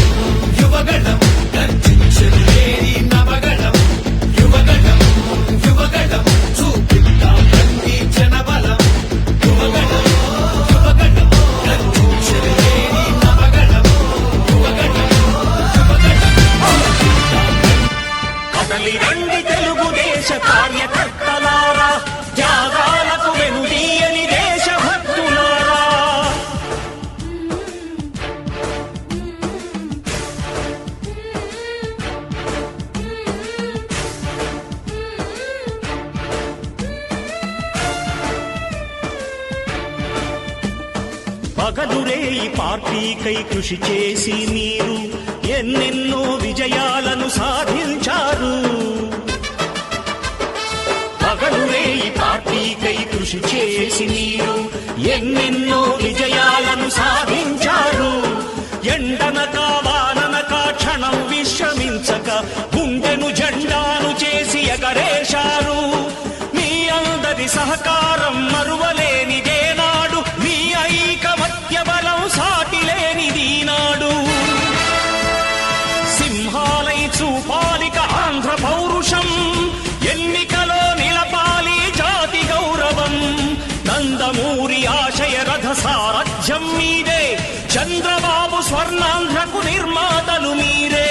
యువగణం గర్జించెను ఏరి నవగణం. యువగణం యువగణం చూపిద్దాం రండి జనబలం. యువగణం యువగణం గర్జించెను ఏరి నవగణం. యువగణం కదలి రండి తెలుగుదేశ కార్యకర్తలారా, త్యాగాలకు వెనుదీయని దేశభక్తులారా. పగలురేయి పార్టీకై కృషి చేసి మీరు ఎన్నెన్నో విజయాలను సాధించారు. పగలురేయి పార్టీకై కృషి చేసి మీరు ఎన్నెన్నో విజయాలను సాధించారు. ఎండనక వాననక క్షణం విశ్రమించక గుండెను జెండాను చేసి ఎగరేశారు. మీ అందరి సహకారం మరువలేనిదే నాడు, మీ ఐకమత్య బలం సాటిలేనిది నాడు. సింహాలై చూపాలిక ఆంధ్ర పౌరుషం, ఎన్నికలో నిలపాలి జాతి గౌరవం. నందమూరి ఆశయ రథ సారథ్యం మీదే, చంద్రబాబు స్వర్ణాంధ్రకు నిర్మాతలు మీరే.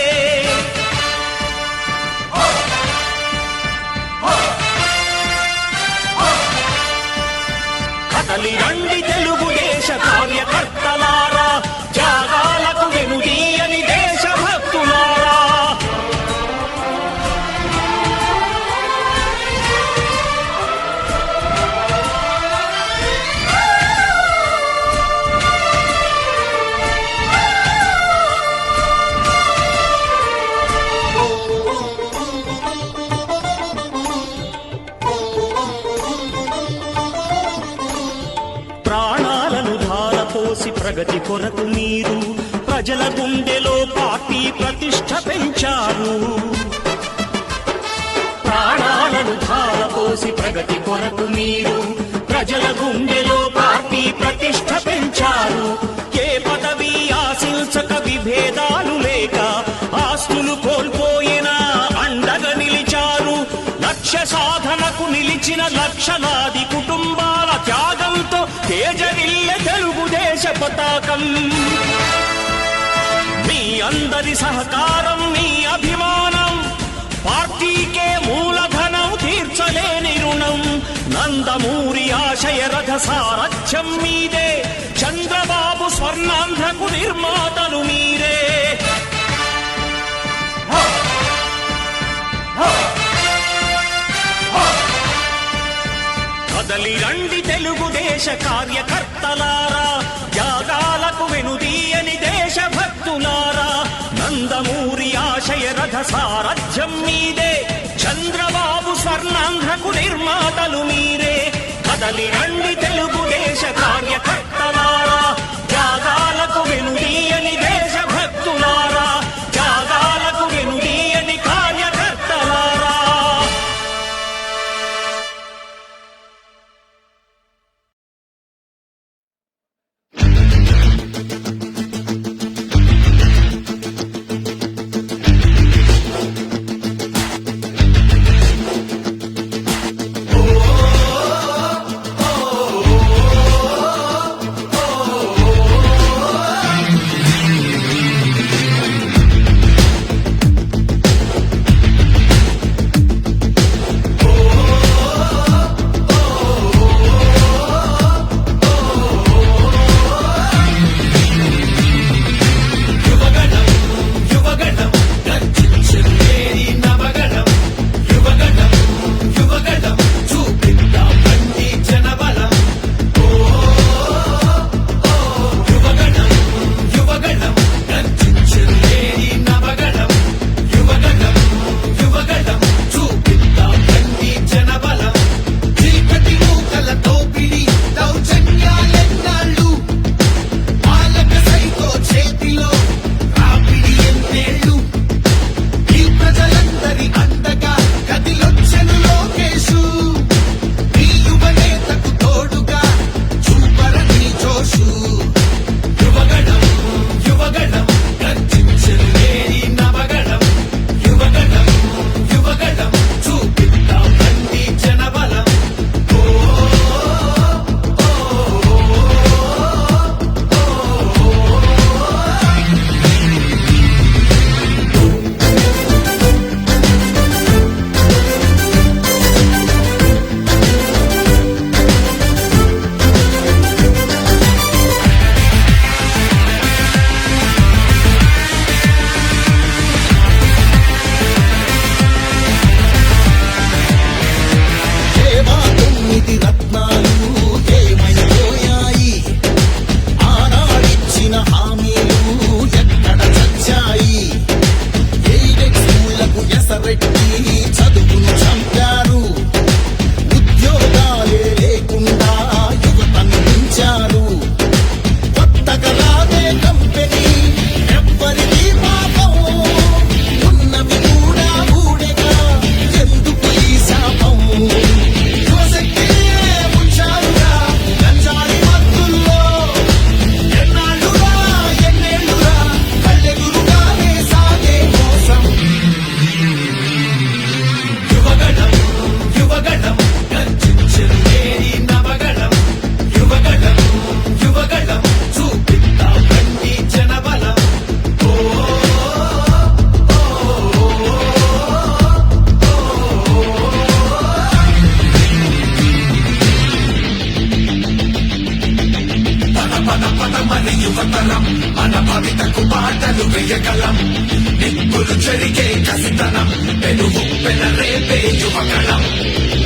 కదలి రండి తెలుగుదేశ కార్యకర్తలారా, త్యాగాలకు వెనుదీయని దేశభక్తులారా. ప్రాణాలను ధారపోసి ప్రగతి కొరకు మీరు ప్రజల గుండెలో పార్టీ ప్రతిష్ఠ పెంచారు. ప్రాణాలను ధారపోసి ప్రగతి కొరకు మీరు ప్రజల గుండెలో పార్టీ ప్రతిష్ఠ పెంచారు. ఏ పదవి ఆశించక విభేదాలు లేక ఆస్తులు కోల్పోయినా అండగా నిలిచారు. లక్ష్య సాధనకు నిలిచిన లక్షలాది కుటుంబాల త్యాగంతో తేజరిల్లె తెలుగుదేశ పతాకం. మీ అందరి సహకారం, మీ అభిమానం పార్టీకే మూలధనం, తీర్చలేని రుణం. నందమూరి ఆశయ రథ రథ సారథ్యం మీదే, చంద్రబాబు స్వర్ణాంధ్రకు నిర్మాతలు మీరే. కదలి రండి తెలుగుదేశ కార్యకర్తలారా, త్యాగాలకు వెనుదీయని దేశభక్తులారా. నందమూరి ఆశయ రథ సారథ్యం మీదే, చంద్రబాబు స్వర్ణాంధ్రకు నిర్మాతలు మీరే. కదలి రండి తెలుగుదేశ కార్యకర్తలారా, త్యాగాలకు వెనుదీయని దేశభక్తులారా, త్యాగాలకు వెనుదీయని కార్యకర్తలారా. యువతరం మన భవితకు బాటలు వేయగలం నిప్పులు చెరిగే కసితనం పెనుగు పెనరేపే యువగళం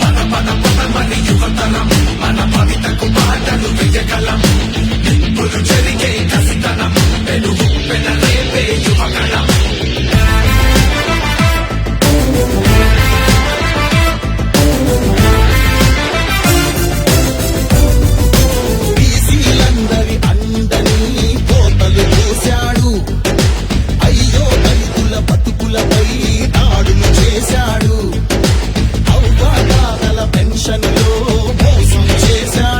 పద పద పదమని యువతరం మన భవితకు బాటలు వేయగలం నిప్పులు చెరిగే కసితనం పెనుగు పెనరేపే యువగళం పెన్షన్ లో మోసం చేశాడు.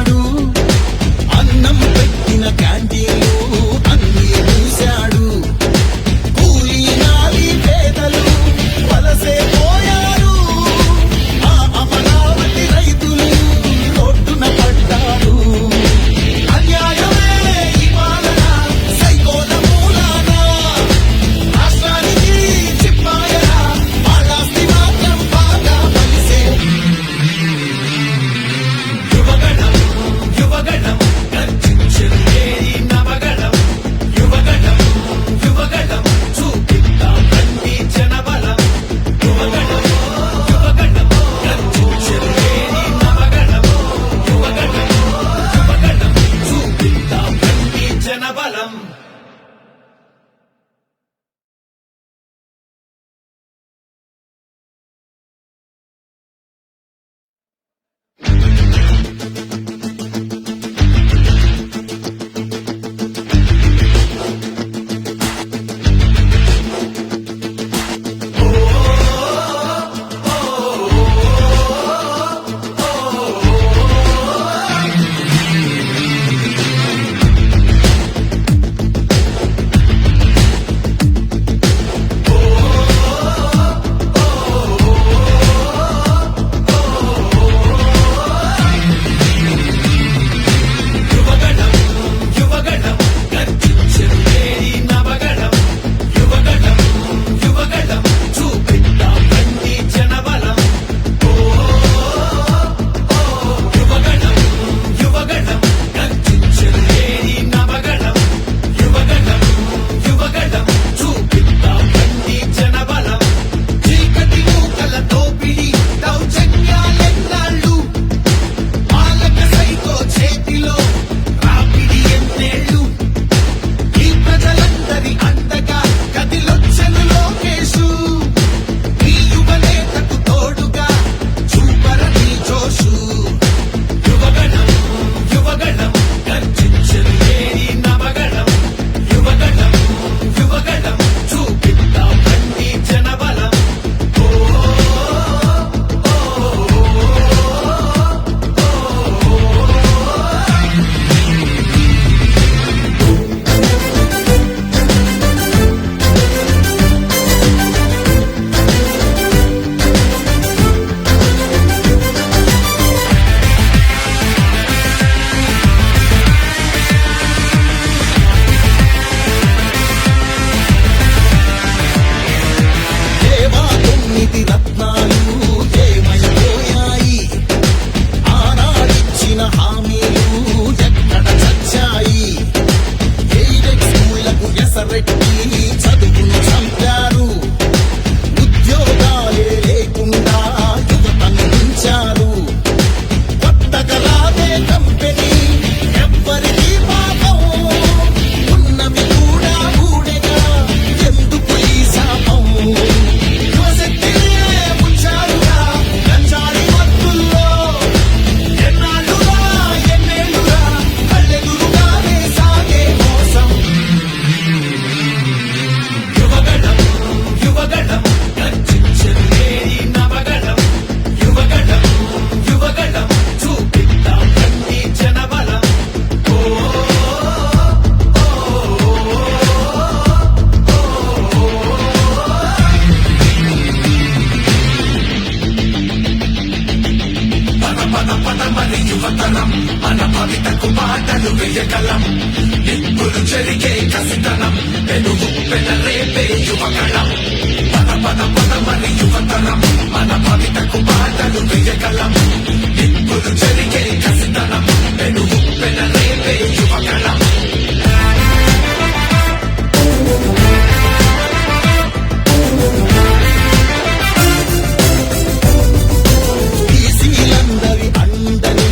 కసితనం మన భవితకు బాటలు వేయగలం నిప్పులు చెరిగే కసితనం పెనుగు పెనరేపే యువగళం పద పద పదమని యువతరం మన భవితకు బాటలు వేయగలం నిప్పులు చెరిగే కసితనం పెనుగు పెనరేపే యువగళం బీసీలందరి అండని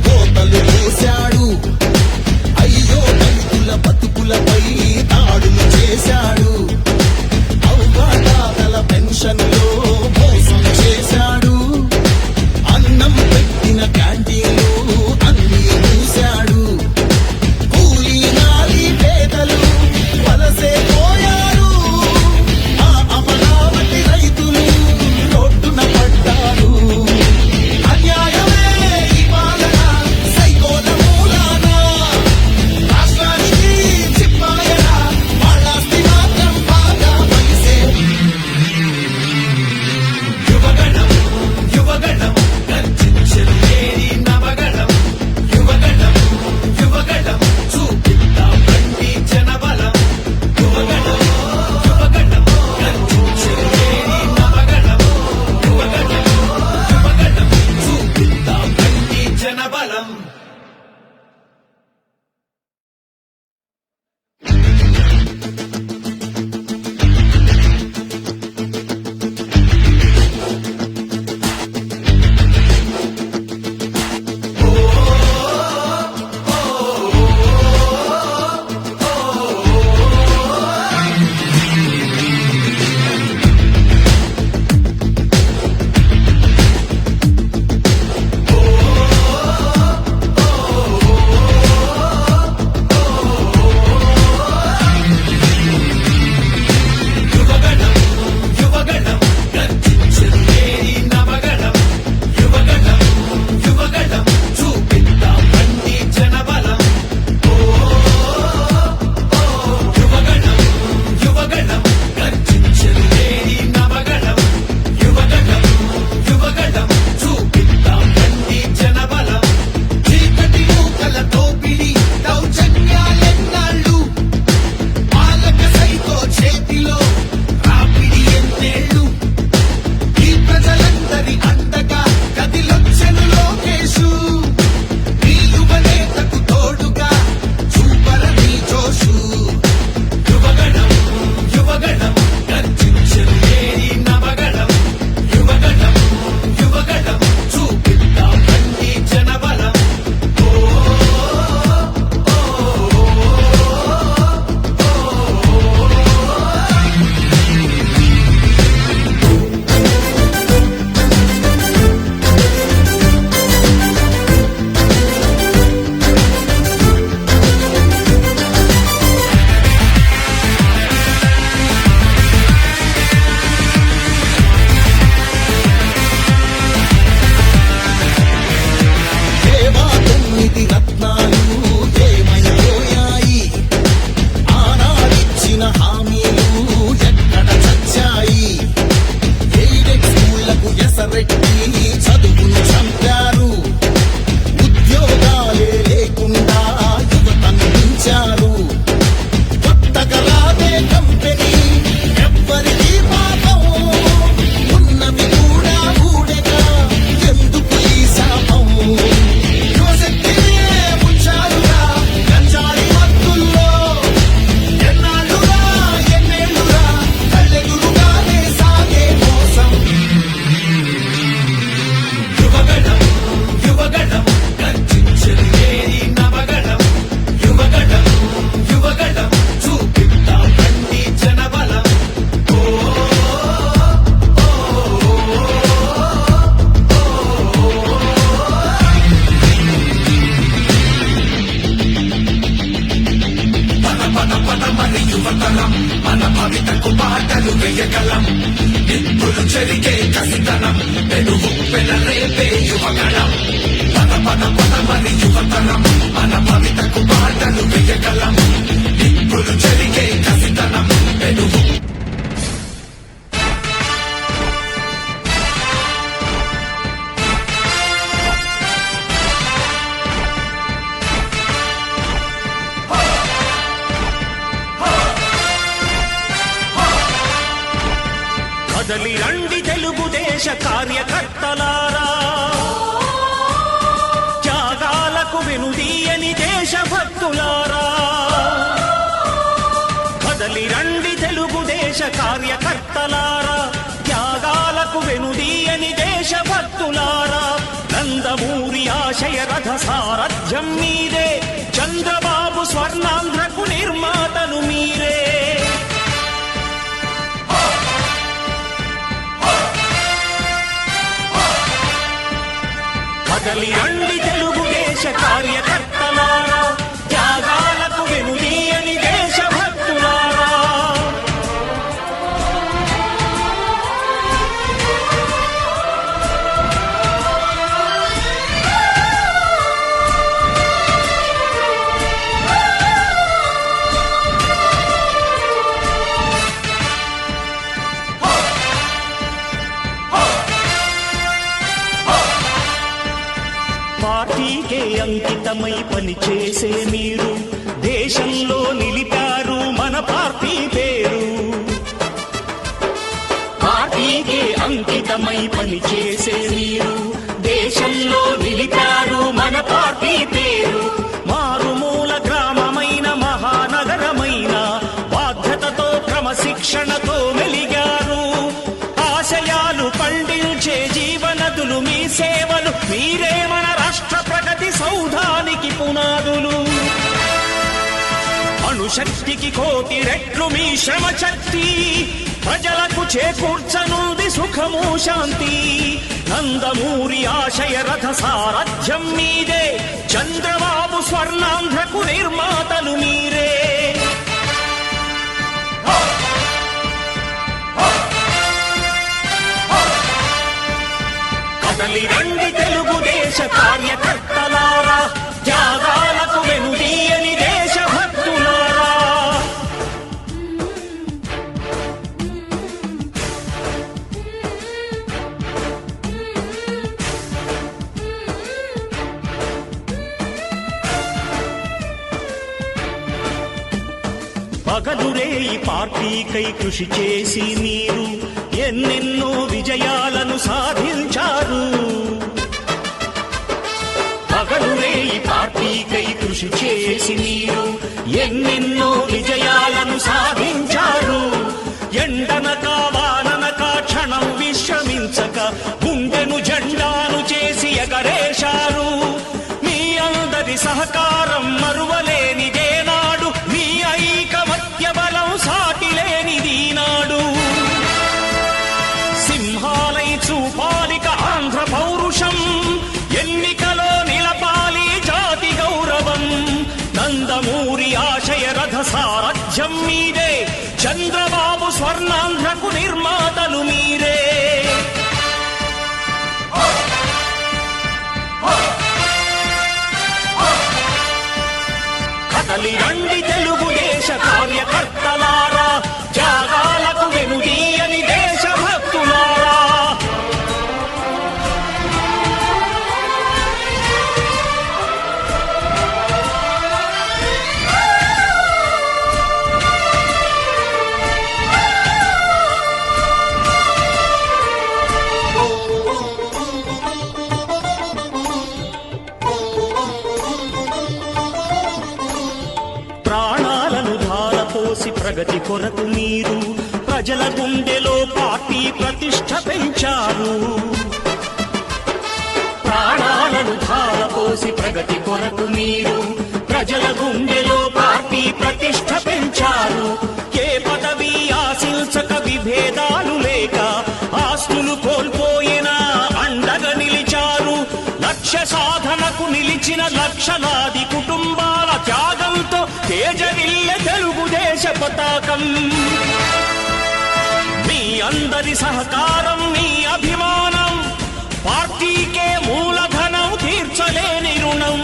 కోతలు వేశాడు అయ్యో రైతుల బతుకులపై దాడులు చేశాడు అవగాహన పెన్షన్లో మోసం చేశాడు అన్నం పెట్టిన క్యాంటీన్లు అన్ని మూశాడు కూలీ నాలి పేదలు వలసే పోయారు ఆ అమరావతి రైతులు రోడ్డున పడ్డారు అన్యాయమే ఈ పాలన సైకోల మూలాన రాష్ట్రానికి చిప్పాయన వాళ్ళాస్తి మాత్రం బాగా పలిసే యువగణం యువగణం గర్జించెను ఏరి నవగణం యువగణం యువగణం చూపిద్దాం రండి జనబలం యువగణం యువగణం గర్జించెను ఏరి నవగణం యువగణం యువగణం చూపిద్దాం రండి జనబలం యువగణం యువగణం గర్జించెను ఏరి నవగణం యువగణం యువగణం చూపిద్దాం రండి జనబలం యువగణం యువగణం గర్జించెను ఏరి నవగణం యువగణం యువగణం చూపిద్దాం రండి జనబలం చీకటి మూకల దోపిడి దౌర్జన్యాలెన్నాళ్ళు పాలక సైకో చేతిలో రాపిడి ఎన్నేళ్ళు ఈ ప్రజలందరి అండగా గదిలొచ్చెను లోకేశు ఈ యువనేతకు తోడుగా చూపరని జోషు యువగణం యువగణం గర్జించెను ఏరి నవగణం యువగణం యువగణం చూపిద్దాం రండి జనబలం దేవా 9 రత్నాలు ఏమైపోయాయి ఆనాడిచ్చిన హామీలు ఎక్కడ చచ్చాయి ఎయిడెడ్ స్కూళ్లకు ఎసరెట్టి చదువును చంపారు ఉద్యోగాలే లేకుండా యువతను మించారు కొత్తగా రాదే కంపెనీ ఎవ్వరికీ పాపం ఉన్నవి కూడా ఊడగా ఎందుకు ఈ శాపం యువశక్తినే ఉంచారుగా గంజాయి మత్తుల్లో ఎన్నాళ్ళురా ఎన్నేళ్ళురా కళ్ళెదురుగానే సాగే మోసం యువగణం యువగణం గర్జించెను ఏరి నవగణం యువగణం యువగణం చూపిద్దాం రండి జనబలం పద పద పదమని యువతరం మన భవితకు బాటలు వేయగలం నిప్పులు చెరిగే కసితనం పెనుగు పెనరేపే యువగణం పద పద పదమని యువతరం మన భవితకు బాటలు వేయగలం నిప్పులు చెరిగే కసితనం పెనుగు కదలి రండి తెలుగుదేశ కార్యకర్తలారా, త్యాగాలకు వెనుదీయని దేశభక్తులారా. కదలి రండి తెలుగుదేశ కార్యకర్తలారా, త్యాగాలకు వెనుదీయని దేశభక్తులారా. నందమూరి ఆశయ రథ సారథ్యం మీరే, చంద్రబాబు స్వర్ణాంధ్రకు నిర్మాతలు మీరే. కదలి రండి తెలుగుదేశ కార్యకర్తలారా, త్యాగాలకు వెనుదీయని దేశభక్తులారా. పార్టీకే అంకితమై పనిచేసే మీరు దేశంలో నిలిపారు మన పార్టీ పేరు. పార్టీకే అంకితమై పనిచేసే మీరు దేశంలో నిలిపారు మన పార్టీ పేరు. మారుమూల గ్రామమైన మహానగరమైన బాధ్యతతో క్రమశిక్షణతో మెలిగారు. ఆశయాలు పండించే జీవనదులు మీ సేవలు, మీరే మన రాష్ట్ర ప్రగతి సౌధానికి పునాదులు. అణుశక్తికి కోటి రెట్లు మీ శ్రమ శక్తి, ప్రజలకు చేకూర్చనుంది సుఖము శాంతి. నందమూరి ఆశయ రథ సారథ్యం మీదే, చంద్రబాబు స్వర్ణాంధ్రకు నిర్మాతలు మీరే. కదలి రండి తెలుగుదేశ కార్యకర్తలారా, త్యాగాలకు వెనుదీయని దేశభక్తులారా. పగలురే ఈ పార్టీకై కృషి చేసి మీరు ఎన్నెన్నో విజయాలను సాధించారు. పగలురే ఈ పార్టీకై కృషి చేసి మీరు ఎన్నెన్నో విజయాలను సాధించారు. ఎండనక వాననక క్షణం విశ్రమించక గుండెను జెండాను చేసి ఎగరేశారు. మీ అందరి సహకారం మరువలేనిదే నాడు, మీ ఐకమత్య బలం సాటిలేనిది నాడు. సింహాలై చూపాలిక ఆంధ్ర పౌరుషం, ఎన్నికలో నిలపాలి జాతి గౌరవం. నందమూరి ఆశయ రథ సారథ్యం మీదే, చంద్రబాబు స్వర్ణాంధ్రకు నిర్మాతలు మీరే. కదలి రండి తెలుగుదేశ కార్యకర్తలారా, త్యాగాలకు వెనుదీయని దేశభక్తులారా. ప్రాణాలను ధారపోసి ప్రగతి కొరకు మీరు ప్రజల గుండెలో పార్టీ ప్రతిష్ఠ పెంచారు. ప్రాణాలను ధారపోసి ప్రగతి కొరకు మీరు ప్రజల గుండెలో పార్టీ ప్రతిష్ఠ పెంచారు. ఏ పదవి ఆశించక విభేదాలు లేక ఆస్తులు కోల్పోయినా అండగా నిలిచారు. లక్ష్య సాధనకు నిలిచిన లక్షలాది కుటుంబాల త్యాగంతో తేజరిల్లె తెలుగుదేశ పతాకం. మీ అందరి సహకారం, మీ అభిమానం పార్టీకే మూలధనం, తీర్చలేని రుణం.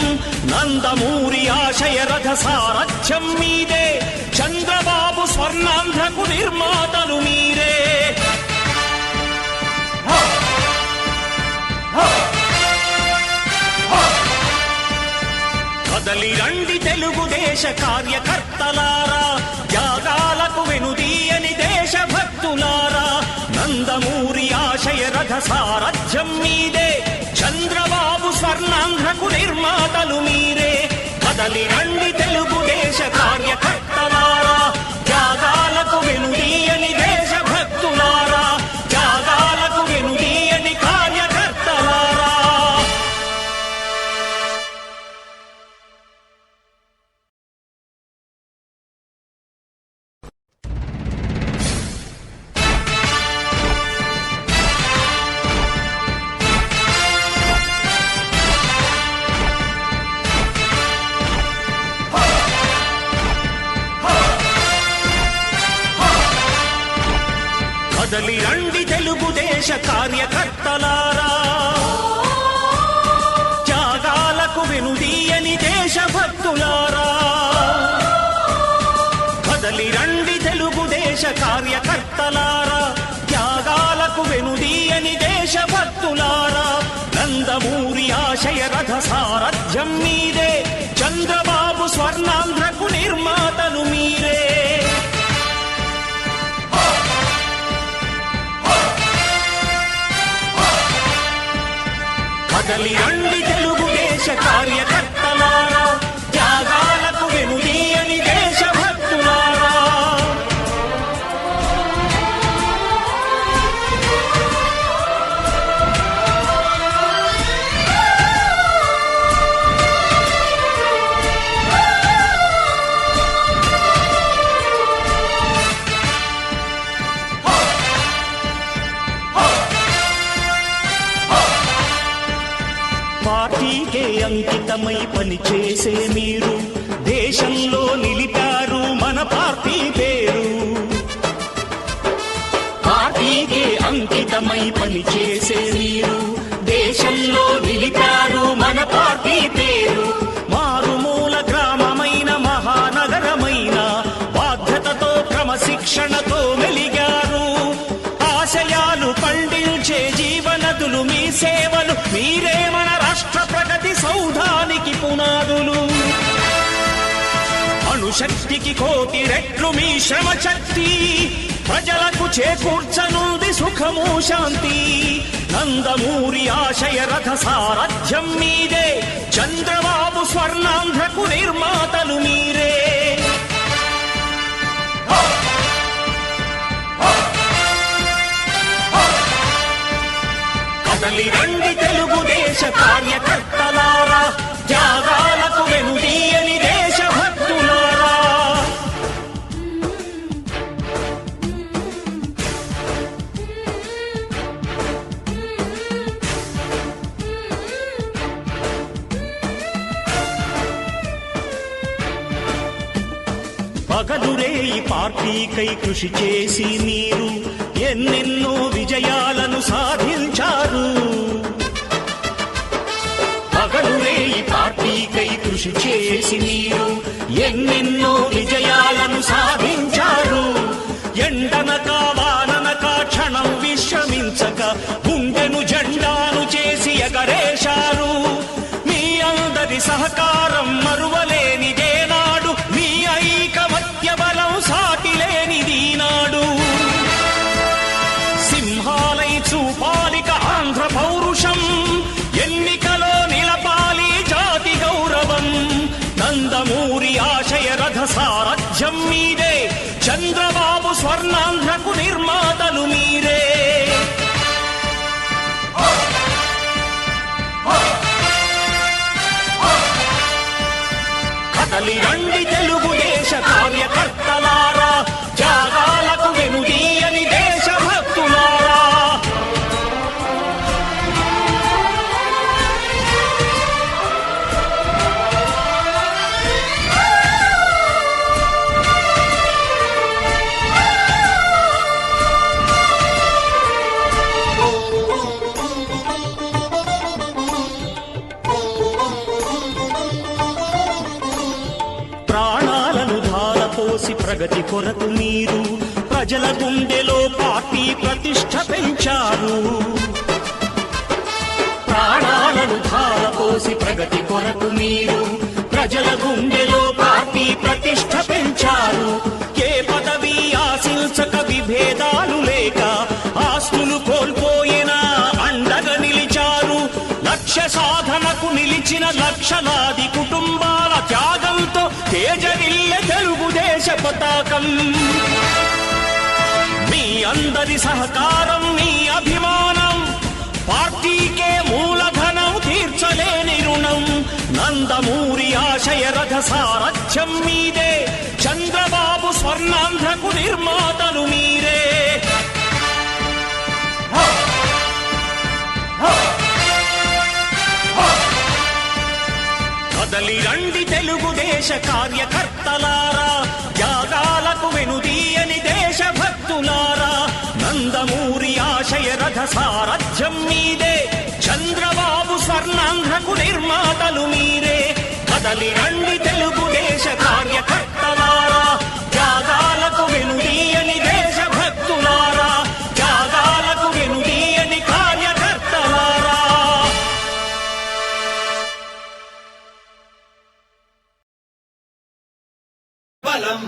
నందమూరి ఆశయ రథ సారథ్యం మీదే, చంద్రబాబు స్వర్ణాంధ్రకు నిర్మాతలు మీరే. కదలి రండి తెలుగుదేశ కార్యకర్తలారా, త్యాగాలకు వెనుదీయని దేశభక్తులారా, నందమూరి ఆశయ రథ సారథ్యం మీదే, చంద్రబాబు స్వర్ణాంధ్రకు నిర్మాతలు మీరే. కదలి రండి తెలుగుదేశ కార్యకర్తలారా, త్యాగాలకు వెనుదీయని దేశభక్తులారా, త్యాగాలకు వెనుదీయని కార్యకర్తలారా. కదలి రండి తెలుగుదేశ కార్యకర్తలారా, త్యాగాలకు వెనుదీయని దేశభక్తులారా. కదలి రండి తెలుగుదేశ కార్యకర్తలారా, త్యాగాలకు వెనుదీయని దేశభక్తులారా, నందమూరి ఆశయ రథ సారథ్యం మీదే, చంద్రబాబు స్వర్ణాంధ్రకు నిర్మాతలు మీరే. కదలి రండి తెలుగుదేశ కార్యకర్తలారా, త్యాగాలకు వెనుదీయని దేశభక్తులారా. పార్టీకే అంకితమై పనిచేసే మీరు దేశంలో నిలిపారు మన పార్టీ పేరు. పార్టీకే అంకితమై పనిచేసే మీరు దేశంలో నిలిపారు మన పార్టీ పేరు. మారుమూల గ్రామమైన మహానగరమైన బాధ్యతతో క్రమశిక్షణతో మెలిగారు. ఆశయాలు పండించే జీవనదులు మీ సేవలు, మీరే మన రాష్ట్ర ప్రగతి సౌధానికి పునాదులు. అణుశక్తికి కోటి రెట్లు మీ శ్రమ శక్తి, ప్రజలకు చేకూర్చనుంది సుఖము శాంతి. నందమూరి ఆశయ రథ సారథ్యం మీదే, చంద్రబాబు స్వర్ణాంధ్రకు నిర్మాతలు మీరే. కదలి రండి తెలుగుదేశ కార్యకర్తలారా, త్యాగాలకు వెనుదీయని దేశభక్తులారా. పగలురేయి పార్టీకై కృషి చేసి మీరు ఎన్నెన్నో విజయాలను సాధించారు. పగలురేయి పార్టీకై కృషి చేసి మీరు ఎన్నెన్నో విజయాలను సాధించారు. ఎండనక వాననక క్షణం విశ్రమించక గుండెను జెండాను చేసి ఎగరేశారు. మీ అందరి సహకారం మరువలేనిదేనాడు, మీ ఐకమత్య బలం సాటిలేనిదీనాడు. సింహాలై చూపాలిక ఆంధ్ర పౌరుషం, ఎన్నికలో నిలపాలి జాతి గౌరవం. నందమూరి ఆశయ రథ సారథ్యం మీదే, చంద్రబాబు స్వర్ణాంధ్రకు నిర్మాతలు మీరే. కదలి రండి తెలుగుదేశ కార్యకర్తలారా, త్యాగాలకు వెనుదీయని దేశభక్తులారా. ప్రాణాలను ధారపోసి ప్రగతి కొరకు మీరు ప్రజల గుండెలో పార్టీ ప్రతిష్ఠ పెంచారు. ప్రాణాలను ధారపోసి ప్రగతి కొరకు మీరు ప్రజల గుండెలో పార్టీ ప్రతిష్ట పెంచారు. ఏ పదవి ఆశించక విభేదాలు లేక ఆస్తులు కోల్పోయినా అండగా నిలిచారు. లక్ష్య సాధనకు నిలిచిన లక్షలాది కుటుంబాల త్యాగంతో తేజరిల్లె తెలుగుదేశ పతాకం. మీ అందరి సహకారం, మీ అభిమానం పార్టీకే మూలధనం, తీర్చలేని రుణం. నందమూరి ఆశయ రథ సారథ్యం మీదే, చంద్రబాబు స్వర్ణాంధ్రకు నిర్మాతలు మీరే. కదలి రండి తెలుగుదేశ కార్యకర్తలారా, త్యాగాలకు వెనుదీయని దేశభక్తులారా. నందమూరి ఆశయ రథ సారథ్యం మీదే, చంద్రబాబు స్వర్ణాంధ్రకు నిర్మాతలు మీరే. కదలి రండి తెలుగుదేశ కార్యకర్తలారా, త్యాగాలకు వెనుదీయని దేశభక్తులారా, త్యాగాలకు వెనుదీయని కార్యకర్తలారా. బలం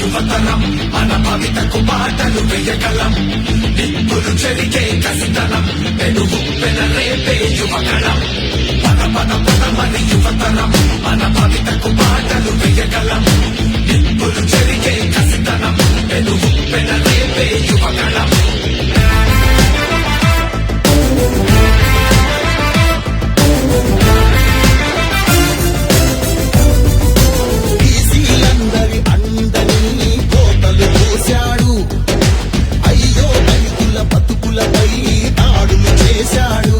యువతరం మన భవితకు బాటలు వేయగలం. నిప్పులు చెరిగే కసితనం పెనుగు పెనరేపే యువగళం. పద పద పదమని యువతరం మన భవితకు బాటలు వేయగలం. నిప్పులు చెరిగే కసితనం పెనుగు పెనరేపే యువగళం. బతుకులపై దాడులు చేశాడు.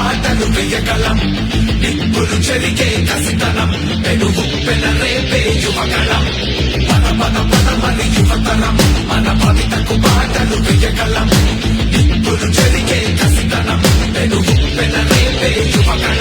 బాటలు వేయగలం నిప్పులు చెరిగే కసితనం పెనుగు పెన రేపే యువగళం పద యువతరం మన భవితకు బాటలు వేయగలం నిప్పులు చెరిగే కసితనం పెనుగు పెన రేపే యువగళం